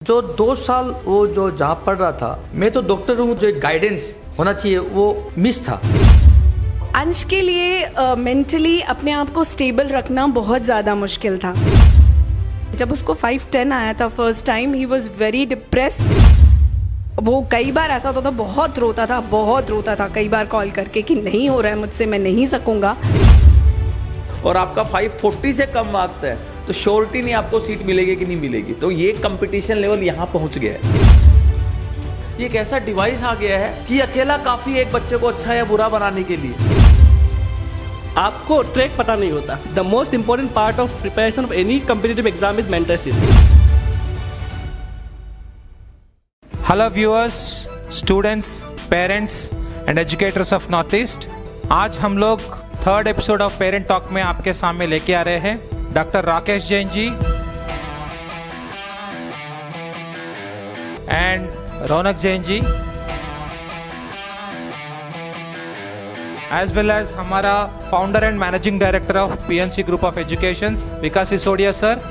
जो 2 साल वो जो जहाँ पढ़ रहा था, मैं तो डॉक्टर हूँ, जो एक गाइडेंस होना चाहिए वो मिस था। अंश के लिए मेंटली अपने आप को स्टेबल रखना बहुत ज़्यादा मुश्किल था। जब उसको 5-10 आया था first time, he was very depress. वो कई बार ऐसा होता था, बहुत रोता था कई बार कॉल करके कि नहीं हो रहा है मुझसे, मैं नहीं सकूँगा। और आपका 540 से कम मार्क्स है तो श्योरिटी नहीं आपको सीट मिलेगी कि नहीं मिलेगी। तो ये कंपटीशन लेवल यहाँ पहुँच गया है। ये एक ऐसा डिवाइस आ गया है कि अकेला काफ़ी एक बच्चे को अच्छा या बुरा बनाने के लिए। आपको ट्रैक पता नहीं होता। The most important part of preparation of any competitive exam is mentorship. Hello viewers, students, parents and educators of north east. आज हम लोग third episode of parent talk में आपके सामने लेके आ रहे हैं doctor Rakesh Jain ji and Raunak Jain ji, as well as हमारा founder and managing director of PNC group of education Vikas Sisodia sir.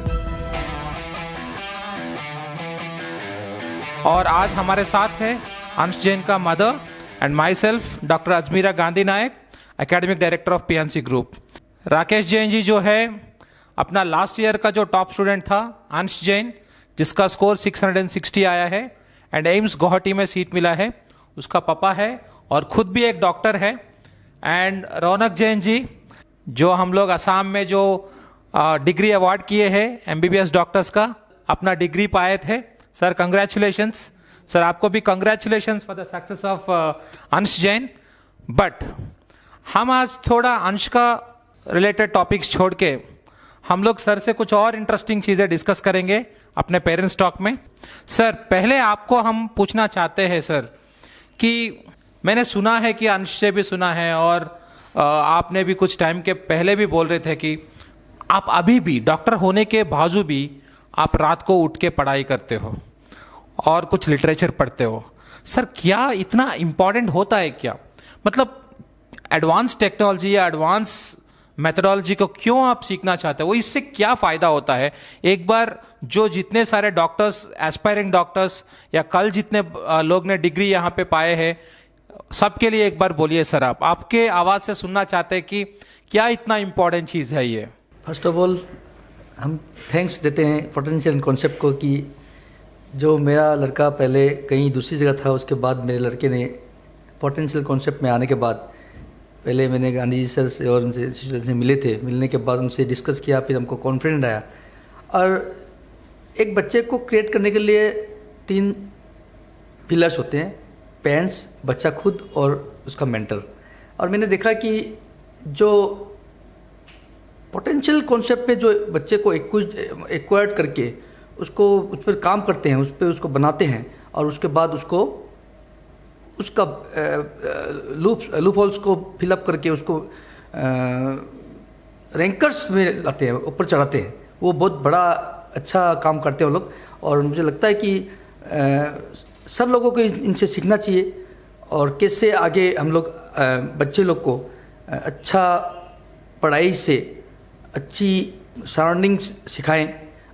और आज हमारे साथ है अंश जैन का mother and myself doctor Ajmira Gandhi Nayak, academic director of PNC group. Rakesh Jain ji जो है अपना लास्ट ईयर का जो टॉप स्टूडेंट था अंश जैन, जिसका स्कोर 660 आया है एंड एम्स गुवाहाटी में सीट मिला है, उसका पापा है और खुद भी एक डॉक्टर है। एंड रौनक जैन जी जो हम लोग असम में जो डिग्री अवार्ड किए हैं एमबीबीएस डॉक्टर्स का, अपना डिग्री पाए थे। सर कंग्रेचुलेशंस सर, आपको भी congratulations for the success of अंश जैन। बट हम आज थोड़ा अंश का रिलेटेड टॉपिक्स छोड़ के हम लोग सर से कुछ और इंटरेस्टिंग चीज़ें डिस्कस करेंगे अपने पेरेंट्स टॉक में। सर पहले आपको हम पूछना चाहते हैं सर कि मैंने सुना है कि अंश से भी सुना है और आपने भी कुछ टाइम के पहले भी बोल रहे थे कि आप अभी भी डॉक्टर होने के बावजूद भी आप रात को उठ के पढ़ाई करते हो और कुछ लिटरेचर पढ़ते हो। सर क्या इतना इम्पॉर्टेंट होता है क्या? मतलब एडवांस टेक्नोलॉजी या एडवांस मेथडोलॉजी को क्यों आप सीखना चाहते हो? इससे क्या फ़ायदा होता है? एक बार जो जितने सारे डॉक्टर्स, एस्पायरिंग डॉक्टर्स या कल जितने लोग ने डिग्री यहाँ पे पाए हैं, सबके लिए एक बार बोलिए सर। आप आपके आवाज़ से सुनना चाहते हैं कि क्या इतना इम्पोर्टेंट चीज़ है ये। फर्स्ट ऑफ ऑल हम थैंक्स देते हैं पोटेंशियल कॉन्सेप्ट को कि जो मेरा लड़का पहले कहीं दूसरी जगह था, उसके बाद मेरे लड़के ने पोटेंशियल कॉन्सेप्ट में आने के बाद, पहले मैंने गांधी जी सर से और उनसे मिले थे, मिलने के बाद उनसे डिस्कस किया, फिर हमको कॉन्फिडेंट आया। और एक बच्चे को क्रिएट करने के लिए 3 पिलर्स होते हैं, पेरेंट्स, बच्चा खुद और उसका मेंटर। और मैंने देखा कि जो पोटेंशियल कॉन्सेप्ट में जो बच्चे को एक्वायर्ड करके उसको उस पर काम करते हैं, उस पर उसको बनाते हैं और उसके बाद उसका लूप होल्स को फिलअप करके उसको रैंकर्स में लाते हैं, ऊपर चढ़ाते हैं, वो बहुत बड़ा अच्छा काम करते हैं वो लोग। और मुझे लगता है कि सब लोगों को इनसे सीखना चाहिए और कैसे आगे हम लोग बच्चे लोग को अच्छा पढ़ाई से अच्छी सराउंडिंग्स सिखाएं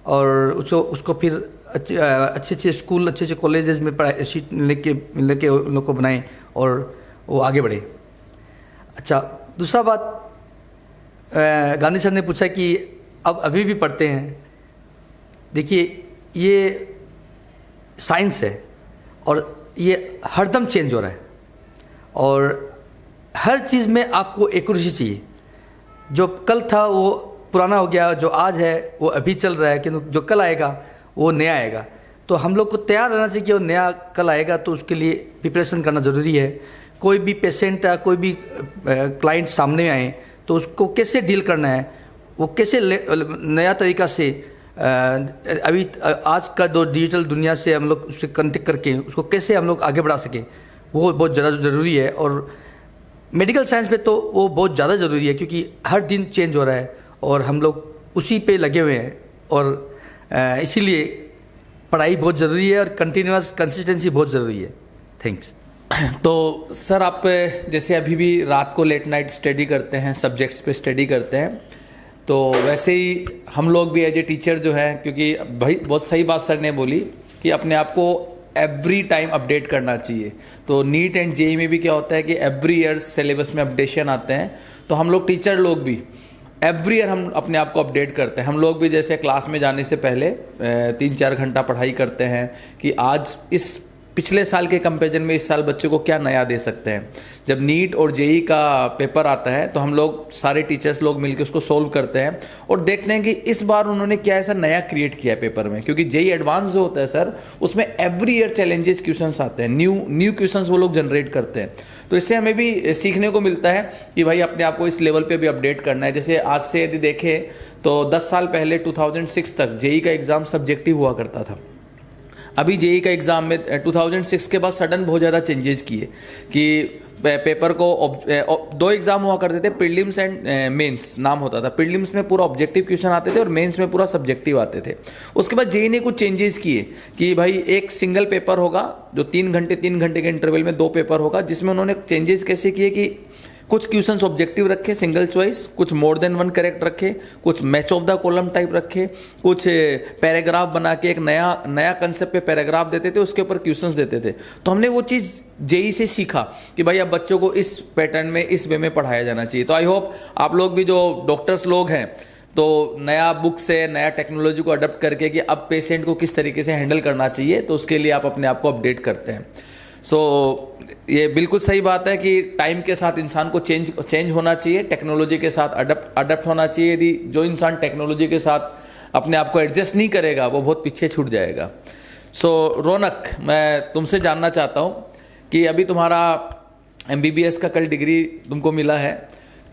और उसको फिर अच्छे स्कूल, अच्छे कॉलेजेस में पढ़ाई सीट मिलने के उन लोग को बनाएं और वो आगे बढ़े। अच्छा, दूसरा बात, गांधी सर ने पूछा कि अब अभी भी पढ़ते हैं। देखिए ये साइंस है और ये हरदम चेंज हो रहा है और हर चीज़ में आपको एक्यूरेसी चाहिए। जो कल था वो पुराना हो गया, जो आज है वो अभी चल रहा है, किंतु जो कल आएगा वो नया आएगा। तो हम लोग को तैयार रहना चाहिए कि वो नया कल आएगा, तो उसके लिए प्रिपरेशन करना ज़रूरी है। कोई भी पेशेंट या कोई भी क्लाइंट सामने आए तो उसको कैसे डील करना है, वो कैसे नया तरीका से अभी आज का जो डिजिटल दुनिया से हम लोग उससे कनेक्ट करके उसको कैसे हम लोग आगे बढ़ा सकें, वो बहुत ज़्यादा ज़रूरी है। और मेडिकल साइंस में तो वो बहुत ज़्यादा ज़रूरी है क्योंकि हर दिन चेंज हो रहा है और हम लोग उसी पे लगे हुए हैं और इसीलिए पढ़ाई बहुत ज़रूरी है और कंटिन्यूअस कंसिस्टेंसी बहुत ज़रूरी है। थैंक्स। तो सर आप जैसे अभी भी रात को लेट नाइट स्टडी करते हैं, सब्जेक्ट्स पे स्टडी करते हैं, तो वैसे ही हम लोग भी एज ए टीचर जो है, क्योंकि भाई बहुत सही बात सर ने बोली कि अपने आप को एवरी टाइम अपडेट करना चाहिए। तो नीट एंड जेई में भी क्या होता है कि एवरी ईयर सिलेबस में अपडेशन आते हैं, तो हम लोग टीचर लोग भी एवरी ईयर हम अपने आप को अपडेट करते हैं। हम लोग भी जैसे क्लास में जाने से पहले 3-4 घंटा पढ़ाई करते हैं कि आज इस पिछले साल के कंपैरिजन में इस साल बच्चों को क्या नया दे सकते हैं। जब नीट और जेई का पेपर आता है तो हम लोग सारे टीचर्स लोग मिलकर उसको सोल्व करते हैं और देखते हैं कि इस बार उन्होंने क्या ऐसा नया क्रिएट किया है पेपर में, क्योंकि जेई एडवांस जो होता है सर उसमें एवरी ईयर चैलेंजेस क्वेश्चंस आते हैं, न्यू क्वेश्चंस वो लोग जनरेट करते हैं। तो इससे हमें भी सीखने को मिलता है कि भाई अपने आप को इस लेवल पे भी अपडेट करना है। जैसे आज से यदि देखें तो 10 साल पहले 2006 तक जेई का एग्ज़ाम सब्जेक्टिव हुआ करता था। अभी जेई का एग्ज़ाम में 2006 के बाद सडन बहुत ज़्यादा चेंजेस किए कि पेपर को 2 एग्ज़ाम हुआ करते थे, प्रीलिम्स एंड मेंस नाम होता था। प्रीलिम्स में पूरा ऑब्जेक्टिव क्वेश्चन आते थे और मेंस में पूरा सब्जेक्टिव आते थे। उसके बाद जेई ने कुछ चेंजेस किए कि भाई एक सिंगल पेपर होगा जो 3 घंटे के इंटरवल में 2 पेपर होगा, जिसमें उन्होंने चेंजेस कैसे किए कि कुछ क्वेश्चंस ऑब्जेक्टिव रखे सिंगल चॉइस, कुछ मोर देन 1 करेक्ट रखे, कुछ match of the column type रखे, कुछ पैराग्राफ बना के एक नया कंसेप्ट पे पैराग्राफ देते थे, उसके ऊपर क्वेश्चंस देते थे। तो हमने वो चीज़ जेई से सीखा कि भाई अब बच्चों को इस पैटर्न में इस वे में पढ़ाया जाना चाहिए। तो आई होप आप लोग भी जो डॉक्टर्स लोग हैं तो नया बुक से नया टेक्नोलॉजी को अडॉप्ट करके कि अब पेशेंट को किस तरीके से हैंडल करना चाहिए, तो उसके लिए आप अपने आप को अपडेट करते हैं। ये बिल्कुल सही बात है कि टाइम के साथ इंसान को चेंज होना चाहिए, टेक्नोलॉजी के साथ अडप्ट होना चाहिए। यदि जो इंसान टेक्नोलॉजी के साथ अपने आप को एडजस्ट नहीं करेगा वो बहुत पीछे छूट जाएगा। रौनक, मैं तुमसे जानना चाहता हूँ कि अभी तुम्हारा MBBS का कल डिग्री तुमको मिला है,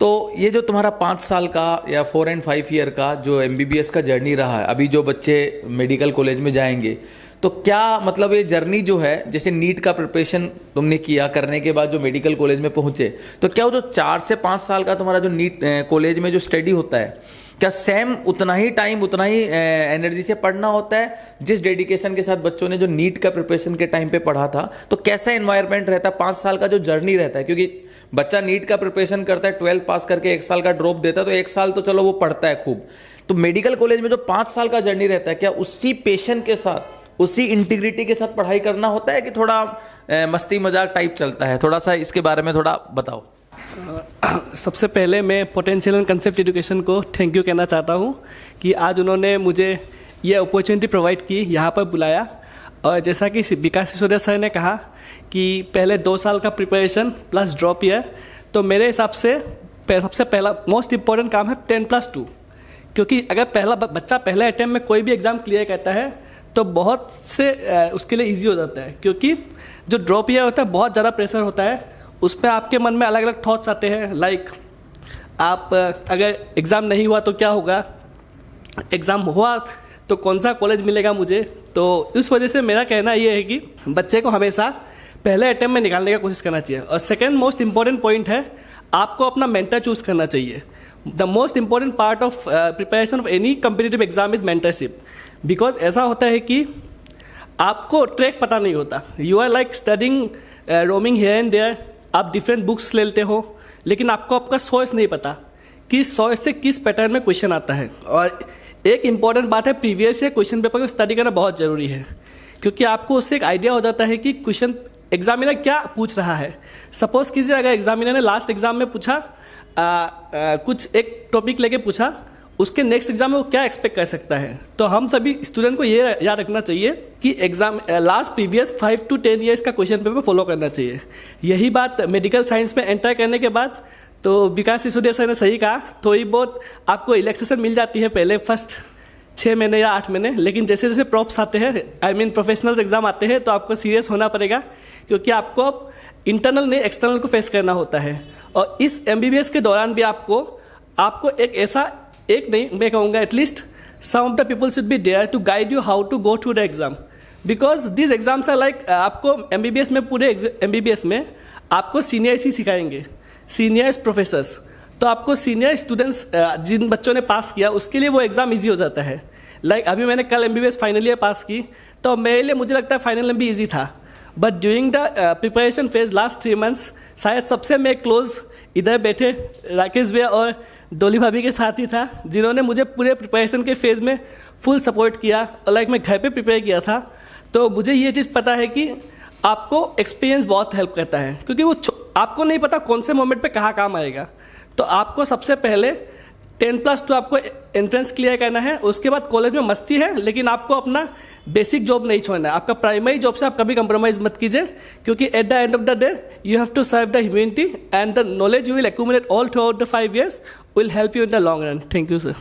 तो ये जो तुम्हारा 5 साल का या 4 and 5 ईयर का जो MBBS का जर्नी रहा है, अभी जो बच्चे मेडिकल कॉलेज में जाएंगे तो क्या मतलब ये जर्नी जो है, जैसे नीट का प्रिपरेशन तुमने किया, करने के बाद जो मेडिकल कॉलेज में पहुंचे, तो क्या वो जो 4 से 5 साल का तुम्हारा जो नीट कॉलेज में जो स्टडी होता है, क्या सेम उतना ही टाइम उतना ही एनर्जी से पढ़ना होता है जिस डेडिकेशन के साथ बच्चों ने जो नीट का प्रिपरेशन के टाइम पे पढ़ा था? तो कैसा एनवायरनमेंट रहता है 5 साल का जो जर्नी रहता है? क्योंकि बच्चा नीट का प्रिपरेशन करता है, 12th पास करके 1 साल का ड्रॉप देता है, तो 1 साल तो चलो वो पढ़ता है खूब। तो मेडिकल कॉलेज में जो 5 साल का जर्नी रहता है, क्या उसी पेशन के साथ, उसी इंटीग्रिटी के साथ पढ़ाई करना होता है कि थोड़ा मस्ती मजाक टाइप चलता है? थोड़ा सा इसके बारे में थोड़ा बताओ। सबसे पहले मैं पोटेंशियल एंड कंसेप्ट एजुकेशन को थैंक यू कहना चाहता हूँ कि आज उन्होंने मुझे ये अपॉर्चुनिटी प्रोवाइड की, यहाँ पर बुलाया। और जैसा कि विकास सिसोदिया सर ने कहा कि पहले 2 साल का प्रिपरेशन प्लस ड्रॉप ईयर, तो मेरे हिसाब से सबसे पहला मोस्ट इम्पॉर्टेंट काम है 10+2, क्योंकि अगर बच्चा पहले अटैम्प्ट में कोई भी एग्ज़ाम क्लियर करता है तो बहुत से उसके लिए इजी हो जाता है, क्योंकि जो ड्रॉप ईयर होता है बहुत ज़्यादा प्रेशर होता है, उस पर आपके मन में अलग अलग थॉट्स आते हैं। लाइक आप अगर एग्ज़ाम नहीं हुआ तो क्या होगा, एग्ज़ाम हुआ तो कौन सा कॉलेज मिलेगा मुझे। तो इस वजह से मेरा कहना ये है कि बच्चे को हमेशा पहले अटैम्प्ट में निकालने का कोशिश करना चाहिए। और सेकेंड मोस्ट इंपॉर्टेंट पॉइंट है, आपको अपना मेंटर चूज़ करना चाहिए। The most important part of preparation of any competitive exam is mentorship. Because ऐसा होता है कि आपको ट्रैक पता नहीं होता, you are like studying roaming here and there, आप डिफरेंट बुक्स लेते हो, लेकिन आपको आपका सोर्स नहीं पता कि सोर्स से किस पैटर्न में क्वेश्चन आता है। और एक इम्पॉर्टेंट बात है, प्रीवियस ईयर क्वेश्चन पेपर को स्टडी करना बहुत ज़रूरी है, क्योंकि आपको उससे एक आइडिया हो जाता है कि क्वेश्चन एग्जामिनर क्या पूछ रहा है। सपोज कीजिए अगर एग्जामिनर ने लास्ट एग्जाम में पूछा कुछ एक टॉपिक लेके पूछा, उसके नेक्स्ट एग्जाम में वो क्या एक्सपेक्ट कर सकता है। तो हम सभी स्टूडेंट को ये याद रखना चाहिए कि exam last previous 5 to 10 years का क्वेश्चन पेपर फॉलो करना चाहिए। यही बात मेडिकल साइंस में एंटर करने के बाद, तो विकास सिसोदिया सर ने सही कहा, थोड़ी बहुत आपको रिलैक्सेशन मिल जाती है पहले फर्स्ट 6 महीने या 8 महीने, लेकिन जैसे जैसे प्रॉप्स आते हैं, आई मीन प्रोफेशनल्स एग्जाम आते हैं, तो आपको सीरियस होना पड़ेगा, क्योंकि आपको अब इंटरनल नहीं एक्सटर्नल को फेस करना होता है। और इस MBBS के दौरान भी आपको एक ऐसा, एक नहीं मैं कहूँगा at least some of the people should be there to guide you how to go through the exam, because this exams are like, आपको MBBS में पूरे MBBS में आपको सीनियर्स ही सिखाएंगे, सीनियर्स प्रोफेसर्स। तो आपको सीनियर स्टूडेंट्स जिन बच्चों ने पास किया उसके लिए वो एग्ज़ाम ईजी हो जाता है। लाइक अभी मैंने कल MBBS फाइनल ईयर पास की, तो मेरे लिए मुझे लगता है फाइनल भी ईजी था, but during the preparation phase last 3 months शायद सबसे मैं क्लोज इधर बैठे राकेश भैया और डोली भाभी के साथ ही था, जिन्होंने मुझे पूरे प्रिपरेशन के फेज़ में फुल सपोर्ट किया। और लाइक मैं घर पे प्रिपेयर किया था, तो मुझे ये चीज़ पता है कि आपको एक्सपीरियंस बहुत हेल्प करता है, क्योंकि वो आपको नहीं पता कौन से मोमेंट पे कहाँ काम आएगा। तो आपको सबसे पहले 10+2 आपको एंट्रेंस क्लियर करना है। उसके बाद कॉलेज में मस्ती है, लेकिन आपको अपना बेसिक जॉब नहीं छोड़ना है। आपका प्राइमरी जॉब से आप कभी कंप्रोमाइज़ मत कीजिए, क्योंकि at the end of the day you have to serve the humanity and the knowledge you will accumulate all throughout the 5 years will help you in the long run. Thank you sir.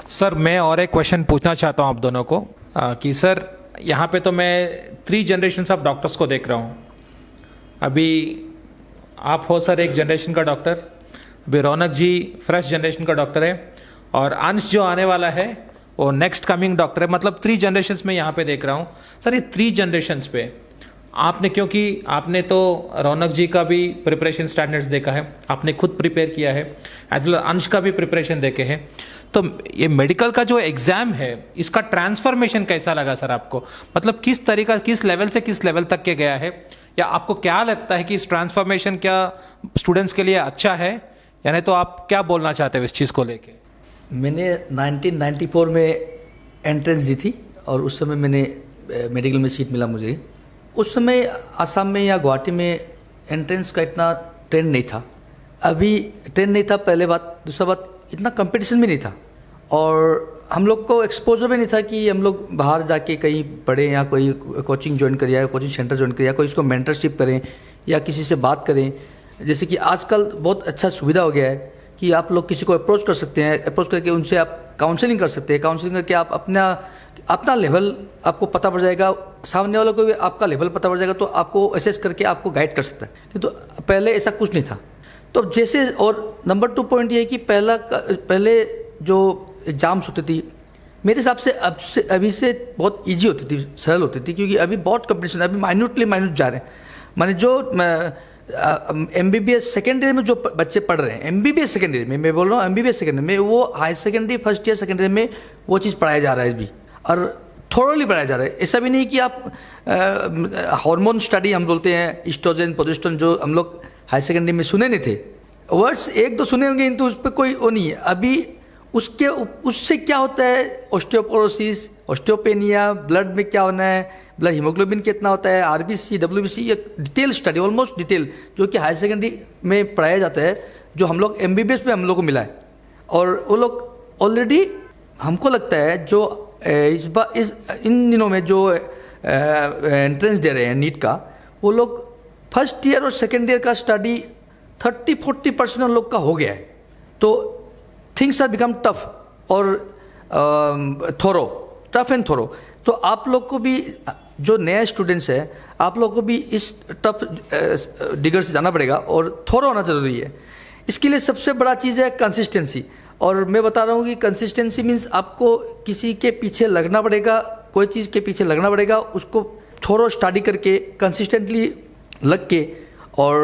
Sir मैं और एक question पूछना चाहता हूँ आप दोनों को कि सर यहाँ पे तो मैं 3 जनरेशन्स ऑफ डॉक्टर्स को देख रहा हूँ। अभी आप हो सर एक जनरेशन का डॉक्टर, अभी रौनक जी फ्रेश जनरेशन का डॉक्टर है, और अंश जो आने वाला है वो नेक्स्ट कमिंग डॉक्टर है। मतलब 3 जनरेशन्स में यहाँ पे देख रहा हूँ। सर ये 3 जनरेशन्स पे आपने, क्योंकि आपने तो रौनक जी का भी प्रिपरेशन स्टैंडर्ड्स देखा है, आपने खुद प्रिपेयर किया है, एज वेल अंश का भी प्रिपरेशन देखे हैं, तो ये मेडिकल का जो एग्ज़ाम है इसका ट्रांसफॉर्मेशन कैसा लगा सर आपको? मतलब किस तरीका, किस लेवल से किस लेवल तक के गया है, या आपको क्या लगता है कि इस ट्रांसफॉर्मेशन क्या स्टूडेंट्स के लिए अच्छा है, यानी तो आप क्या बोलना चाहते हो इस चीज़ को लेके? मैंने 1994 में एंट्रेंस दी थी और उस समय मैंने मेडिकल में सीट मिला मुझे। उस समय आसाम में या गुवाहाटी में एंट्रेंस का इतना ट्रेंड नहीं था। अभी ट्रेंड नहीं था, पहले बात। दूसरा बात, इतना कंपटीशन भी नहीं था और हम लोग को एक्सपोजर भी नहीं था कि हम लोग बाहर जाके कहीं पढ़ें या कोई कोचिंग ज्वाइन करें या कोचिंग सेंटर ज्वाइन करें या कोई इसको मेंटरशिप करें या किसी से बात करें। जैसे कि आजकल बहुत अच्छा सुविधा हो गया है कि आप लोग किसी को अप्रोच कर सकते हैं, अप्रोच करके उनसे आप काउंसलिंग कर सकते हैं। काउंसलिंग करके आप अपना लेवल आपको पता पड़ जाएगा, सामने वालों को भी आपका लेवल पता पड़ जाएगा, तो आपको असेस करके आपको गाइड कर सकता है। तो पहले ऐसा कुछ नहीं था। तो जैसे, और नंबर 2 पॉइंट ये है कि पहले जो एग्ज़ाम्स होती थी मेरे हिसाब से अभी से बहुत इजी होती थी, सरल होती थी, क्योंकि अभी बहुत कंपटीशन, अभी माइन्यूट जा रहे हैं। माने जो MBBS सेकेंड ईयर में जो बच्चे पढ़ रहे हैं, MBBS सेकेंड ईयर में मैं बोल रहा हूँ, MBBS सेकेंड ईयर में, वो higher secondary first year second year में वो चीज़ पढ़ाया जा रहा है अभी, और थोड़ली पढ़ाया जा रहा है। ऐसा भी नहीं कि आप हार्मोन स्टडी हम बोलते हैं, ईस्ट्रोजन प्रोजेस्टेरोन, जो हम लोग हायर सेकेंडरी में सुने नहीं थे, वर्ड्स 1-2 सुने होंगे, किंतु उस पर कोई वो नहीं है। अभी उससे क्या होता है, ऑस्टियोपोरोसिस, ऑस्टियोपेनिया, ब्लड में क्या होना है, ब्लड हीमोग्लोबिन कितना होता है, RBC, WBC, ये डिटेल स्टडी, ऑलमोस्ट डिटेल, जो कि हायर सेकेंडरी में पढ़ाया जाता है, जो हम लोग MBBS में हम लोग को मिला है। और वो लोग ऑलरेडी, हमको लगता है जो इन दिनों में जो एंट्रेंस दे रहे हैं नीट का, वो लोग फर्स्ट ईयर और सेकेंड ईयर का स्टडी 30-40% उन लोग का हो गया है। तो थिंग्स आर बिकम टफ और टफ एंड थोरो। तो आप लोग को भी, जो नए स्टूडेंट्स हैं, आप लोग को भी इस टफ डिगर से जाना पड़ेगा और थोरो होना ज़रूरी है। इसके लिए सबसे बड़ा चीज़ है कंसिस्टेंसी। और मैं बता रहा हूँ कि कंसिस्टेंसी मीन्स आपको किसी के पीछे लगना पड़ेगा, कोई चीज़ के पीछे लगना पड़ेगा, उसको थोरो स्टडी करके कंसिस्टेंटली लग के, और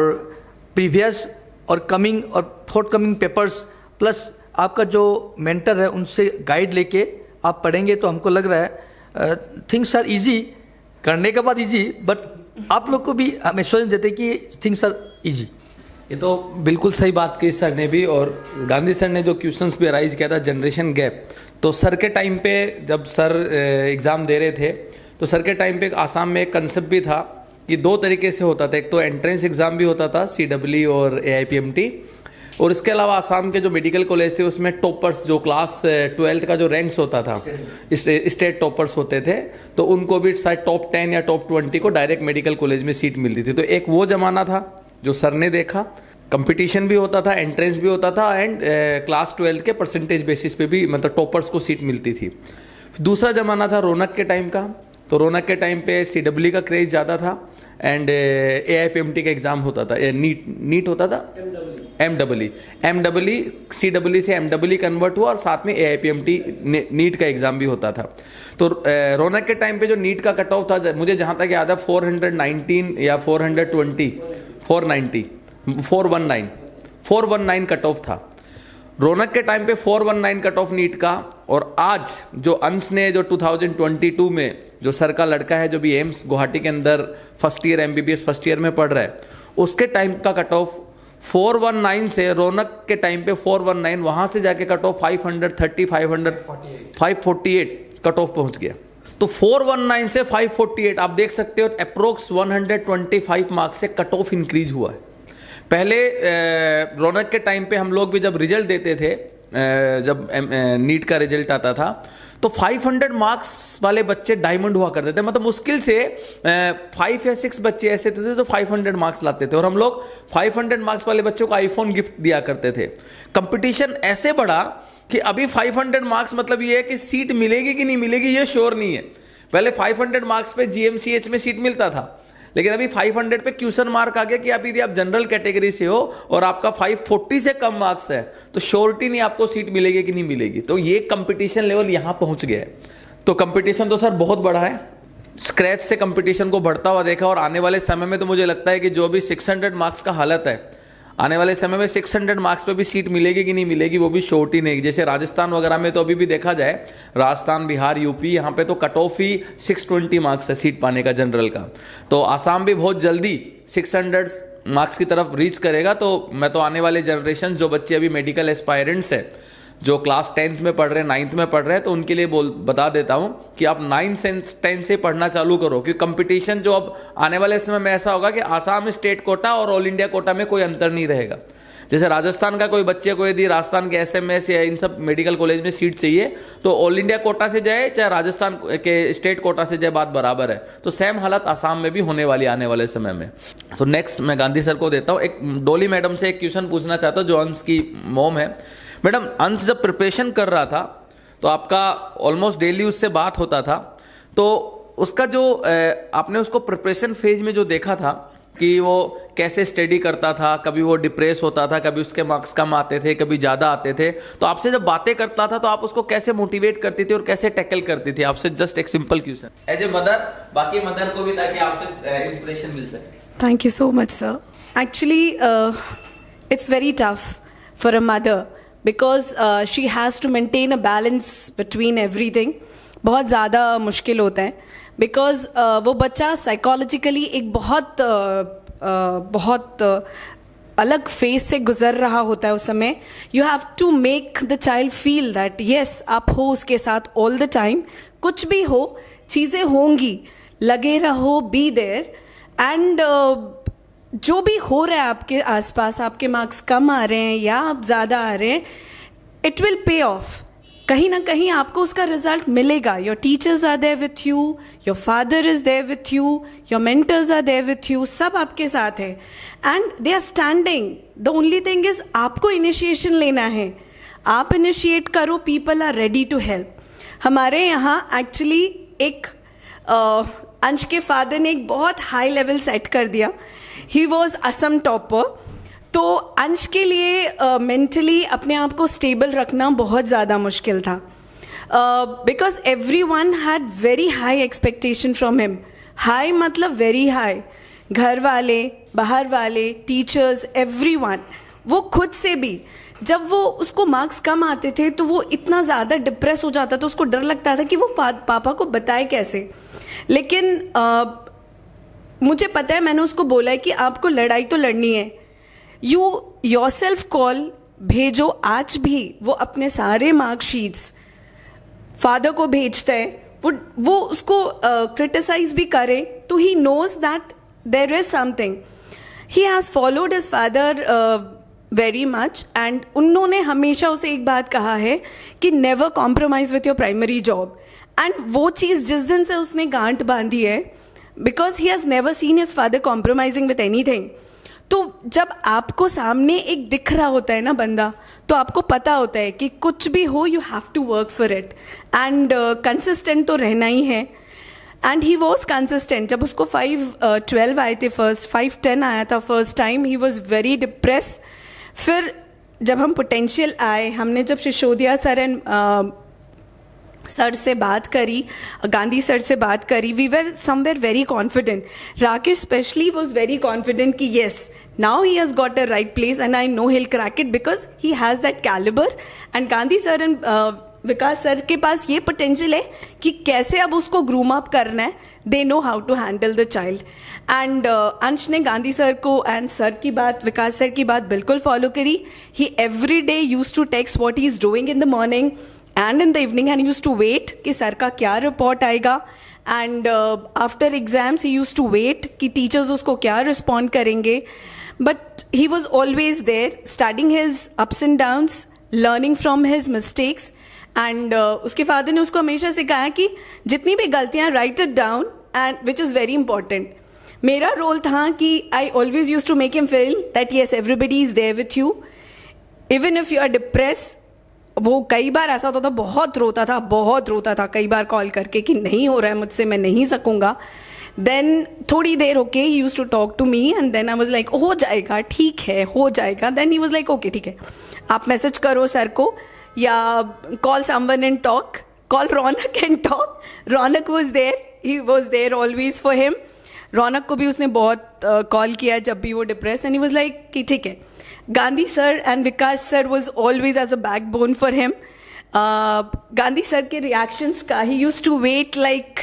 प्रीवियस और कमिंग और थॉट कमिंग पेपर्स प्लस आपका जो मेंटर है उनसे गाइड लेके आप पढ़ेंगे, तो हमको लग रहा है थिंग्स आर इजी। करने के बाद इजी, बट आप लोग को भी हम एश्योरेंस देते हैं कि थिंग्स आर इजी। ये तो बिल्कुल सही बात की सर ने भी, और गांधी सर ने जो क्वेश्चंस भी अराइज किया था, जनरेशन गैप, तो सर के टाइम पे जब सर एग्ज़ाम दे रहे थे, तो सर के टाइम पे आसाम में एक कंसेप्ट भी था कि 2 तरीके से होता था। एक तो एंट्रेंस एग्ज़ाम भी होता था, CW और AIPMT, और इसके अलावा आसाम के जो मेडिकल कॉलेज थे उसमें टॉपर्स, जो क्लास 12th का जो रैंक्स होता था, स्टेट टॉपर्स होते थे, तो उनको भी शायद टॉप 10 या टॉप 20 को डायरेक्ट मेडिकल कॉलेज में सीट मिलती थी। तो एक वो ज़माना था जो सर ने देखा, कंपटीशन भी होता था, एंट्रेंस भी होता था, एंड क्लास 12 के परसेंटेज बेसिस पे भी मतलब टॉपर्स को सीट मिलती थी। दूसरा ज़माना था रौनक के टाइम का। तो रौनक के टाइम पे CW का क्रेज ज़्यादा था, एंड AIPMT का एग्ज़ाम होता था, नीट होता था, MWE, CW से MWE कन्वर्ट हुआ, और साथ में AIPMT नीट का एग्ज़ाम भी होता था। तो रौनक के टाइम पे जो नीट का कट ऑफ था, मुझे जहाँ तक याद है 419 या 420, 419 कट ऑफ था रौनक के टाइम पे, 419 कट ऑफ नीट का। और आज जो अंश ने जो 2022 में जो सर का लड़का है, जो भी एम्स गुवाहाटी के अंदर first year MBBS first year में पढ़ रहा है, उसके टाइम का कट ऑफ 419 से, रौनक के टाइम पे 419, वहां से जाके कट ऑफ 530, 548 कट ऑफ पहुंच गया। तो 419 से 548 आप देख सकते हो अप्रोक्स 125 मार्क्स से कट ऑफ इंक्रीज हुआ है। पहले रौनक के टाइम पे हम लोग भी जब रिजल्ट देते थे, जब नीट का रिजल्ट आता था तो 500 मार्क्स वाले बच्चे डायमंड हुआ करते थे। मतलब मुश्किल से 5 या 6 बच्चे ऐसे थे जो 500 मार्क्स लाते थे और हम लोग 500 मार्क्स वाले बच्चों को आईफोन गिफ्ट दिया करते थे। कंपटीशन ऐसे बढ़ा कि अभी 500 मार्क्स मतलब ये है कि सीट मिलेगी कि नहीं मिलेगी ये श्योर नहीं है। पहले 500 मार्क्स पे जीएमसीएच में सीट मिलता था, लेकिन अभी 500 पे क्वेश्चन मार्क आ गया कि आप यदि आप जनरल कैटेगरी से हो और आपका 540 से कम मार्क्स है तो श्योरिटी नहीं आपको सीट मिलेगी कि नहीं मिलेगी। तो ये कंपटीशन लेवल यहां पहुंच गया है। तो कंपटीशन तो सर बहुत बड़ा है, स्क्रैच से कंपटीशन को बढ़ता हुआ देखा और आने वाले समय में तो मुझे लगता है कि जो भी 600 मार्क्स का हालत है, आने वाले समय में 600 मार्क्स पे भी सीट मिलेगी कि नहीं मिलेगी वो भी श्योरिटी नहीं। जैसे राजस्थान वगैरह में तो अभी भी देखा जाए, राजस्थान, बिहार, यूपी, यहाँ पे तो कट ऑफ ही 620 मार्क्स है सीट पाने का जनरल का। तो आसाम भी बहुत जल्दी 600 मार्क्स की तरफ रीच करेगा। तो मैं तो आने वाले जनरेशन जो बच्चे अभी मेडिकल एस्पायरेंट्स है, जो क्लास 10th में पढ़ रहे हैं, 9th में पढ़ रहे हैं, तो उनके लिए बता देता हूं कि आप 9 से 10 से पढ़ना चालू करो, क्योंकि कंपटीशन जो अब आने वाले समय में ऐसा होगा कि आसाम स्टेट कोटा और ऑल इंडिया कोटा में कोई अंतर नहीं रहेगा। जैसे राजस्थान का कोई बच्चे को यदि राजस्थान के एसएमएस या इन सब मेडिकल कॉलेज में सीट चाहिए तो ऑल इंडिया कोटा से जाए चाहे राजस्थान के स्टेट कोटा से जाए, बात बराबर है। तो सेम हालत आसाम में भी होने वाली आने वाले समय में। तो नेक्स्ट मैं गांधी सर को देता हूँ। एक डोली मैडम से एक क्वेश्चन पूछना चाहता हूँ जो अंश की मोम है। मैडम, अंश जब प्रिपरेशन कर रहा था तो आपका ऑलमोस्ट डेली उससे बात होता था, तो उसका जो आपने उसको प्रिपरेशन फेज में जो देखा था कि वो कैसे स्टडी करता था, कभी वो डिप्रेस होता था, कभी उसके मार्क्स कम आते थे, कभी ज़्यादा आते थे, तो आपसे जब बातें करता था तो आप उसको कैसे मोटिवेट करती थी और कैसे टैकल करती थी? आपसे जस्ट एक simple question as a mother, बाकी मदर को भी, ताकि आपसे इंस्पिरेशन मिल सके। Thank you so much, sir. Actually, it's very tough for a mother because she has to maintain a balance between everything. बहुत ज़्यादा मुश्किल होता है बिकॉज वो बच्चा साइकोलॉजिकली एक बहुत अलग फेज से गुजर रहा होता है उस समय. You have to make the child feel that yes आप हो उसके साथ ऑल द टाइम, कुछ भी हो चीज़ें होंगी, लगे रहो, बी देयर. एंड जो भी हो रहा है आपके आसपास, आपके मार्क्स कम आ रहे हैं या आप ज़्यादा आ रहे हैं, इट विल पे ऑफ. कहीं ना कहीं आपको उसका रिजल्ट मिलेगा. Your teachers are there with you, your father is there with you, your mentors are there with you, सब आपके साथ है and they are standing. The only thing is आपको इनिशिएशन लेना है. आप इनिशिएट करो, people are ready to help. हमारे यहाँ एक्चुअली एक अंश के फादर ने एक बहुत हाई लेवल सेट कर दिया. He was Assam topper. तो अंश के लिए मेंटली अपने आप को स्टेबल रखना बहुत ज़्यादा मुश्किल था because every one had very high expectation from him. High मतलब वेरी हाई. घर वाले, बाहर वाले, टीचर्स, एवरीवन. वो खुद से भी जब वो उसको मार्क्स कम आते थे तो वो इतना ज़्यादा डिप्रेस हो जाता था, उसको डर लगता था कि वो पापा को बताए कैसे. लेकिन मुझे पता है, मैंने उसको बोला है कि आपको लड़ाई तो लड़नी है. यू योरसेल्फ कॉल भेजो. आज भी वो अपने सारे मार्कशीट्स फादर को भेजता है. वो उसको क्रिटिसाइज भी करे तो he knows that there is something. He has followed his father very much and उन्होंने हमेशा उसे एक बात कहा है कि never compromise with your primary job. And वो चीज़ जिस दिन से उसने गांठ बांधी है, because he has never seen his father compromising with anything. तो जब आपको सामने एक दिख रहा होता है ना बंदा, तो आपको पता होता है कि कुछ भी हो you have to work for it and consistent तो रहना ही है. And he was consistent. जब उसको 512 आए थे फर्स्ट, 510 आया था first time, he was very depress. फिर जब हम पोटेंशियल आए, हमने जब सिसोदिया सर एंड सर से बात करी, गांधी सर से बात करी, we were somewhere very confident. Rakesh specially was very confident कि yes now he has got a right place and I know he will crack it because he has that calibre. And Gandhi sir and Vikas sir के पास ये potential है कि कैसे अब उसको groom up करना है. They know how to handle the child. And Ansh ने गांधी सर को एंड सर की बात, विकास सर की बात बिल्कुल फॉलो करी. He every day use to text what he is doing in the morning and in the evening, and he used to wait कि sir का क्या रिपोर्ट आएगा. And after exams, he used to wait कि teachers उसको क्या respond करेंगे. But he was always there, studying his ups and downs, learning from his mistakes. And उसके father ने उसको हमेशा सिखाया कि जितनी भी गलतियाँ write it down, and which is very important. मेरा रोल था कि I always used to make him feel that yes, everybody is there with you. Even if you are depressed, वो कई बार ऐसा होता था, बहुत रोता था कई बार कॉल करके कि नहीं हो रहा है मुझसे, मैं नहीं सकूँगा. देन थोड़ी देर होके he use to talk to me and then I was like हो जाएगा, ठीक है हो जाएगा. Then he was like okay ठीक है, आप मैसेज करो सर को या call someone and talk, call Raunak and talk. Raunak was there, he was there always for him. Raunak को भी उसने बहुत कॉल किया जब भी वो depress, and he was like कि ठीक है. Gandhi sir and Vikas sir was always as a backbone for him. Gandhi sir के reactions का he used to wait like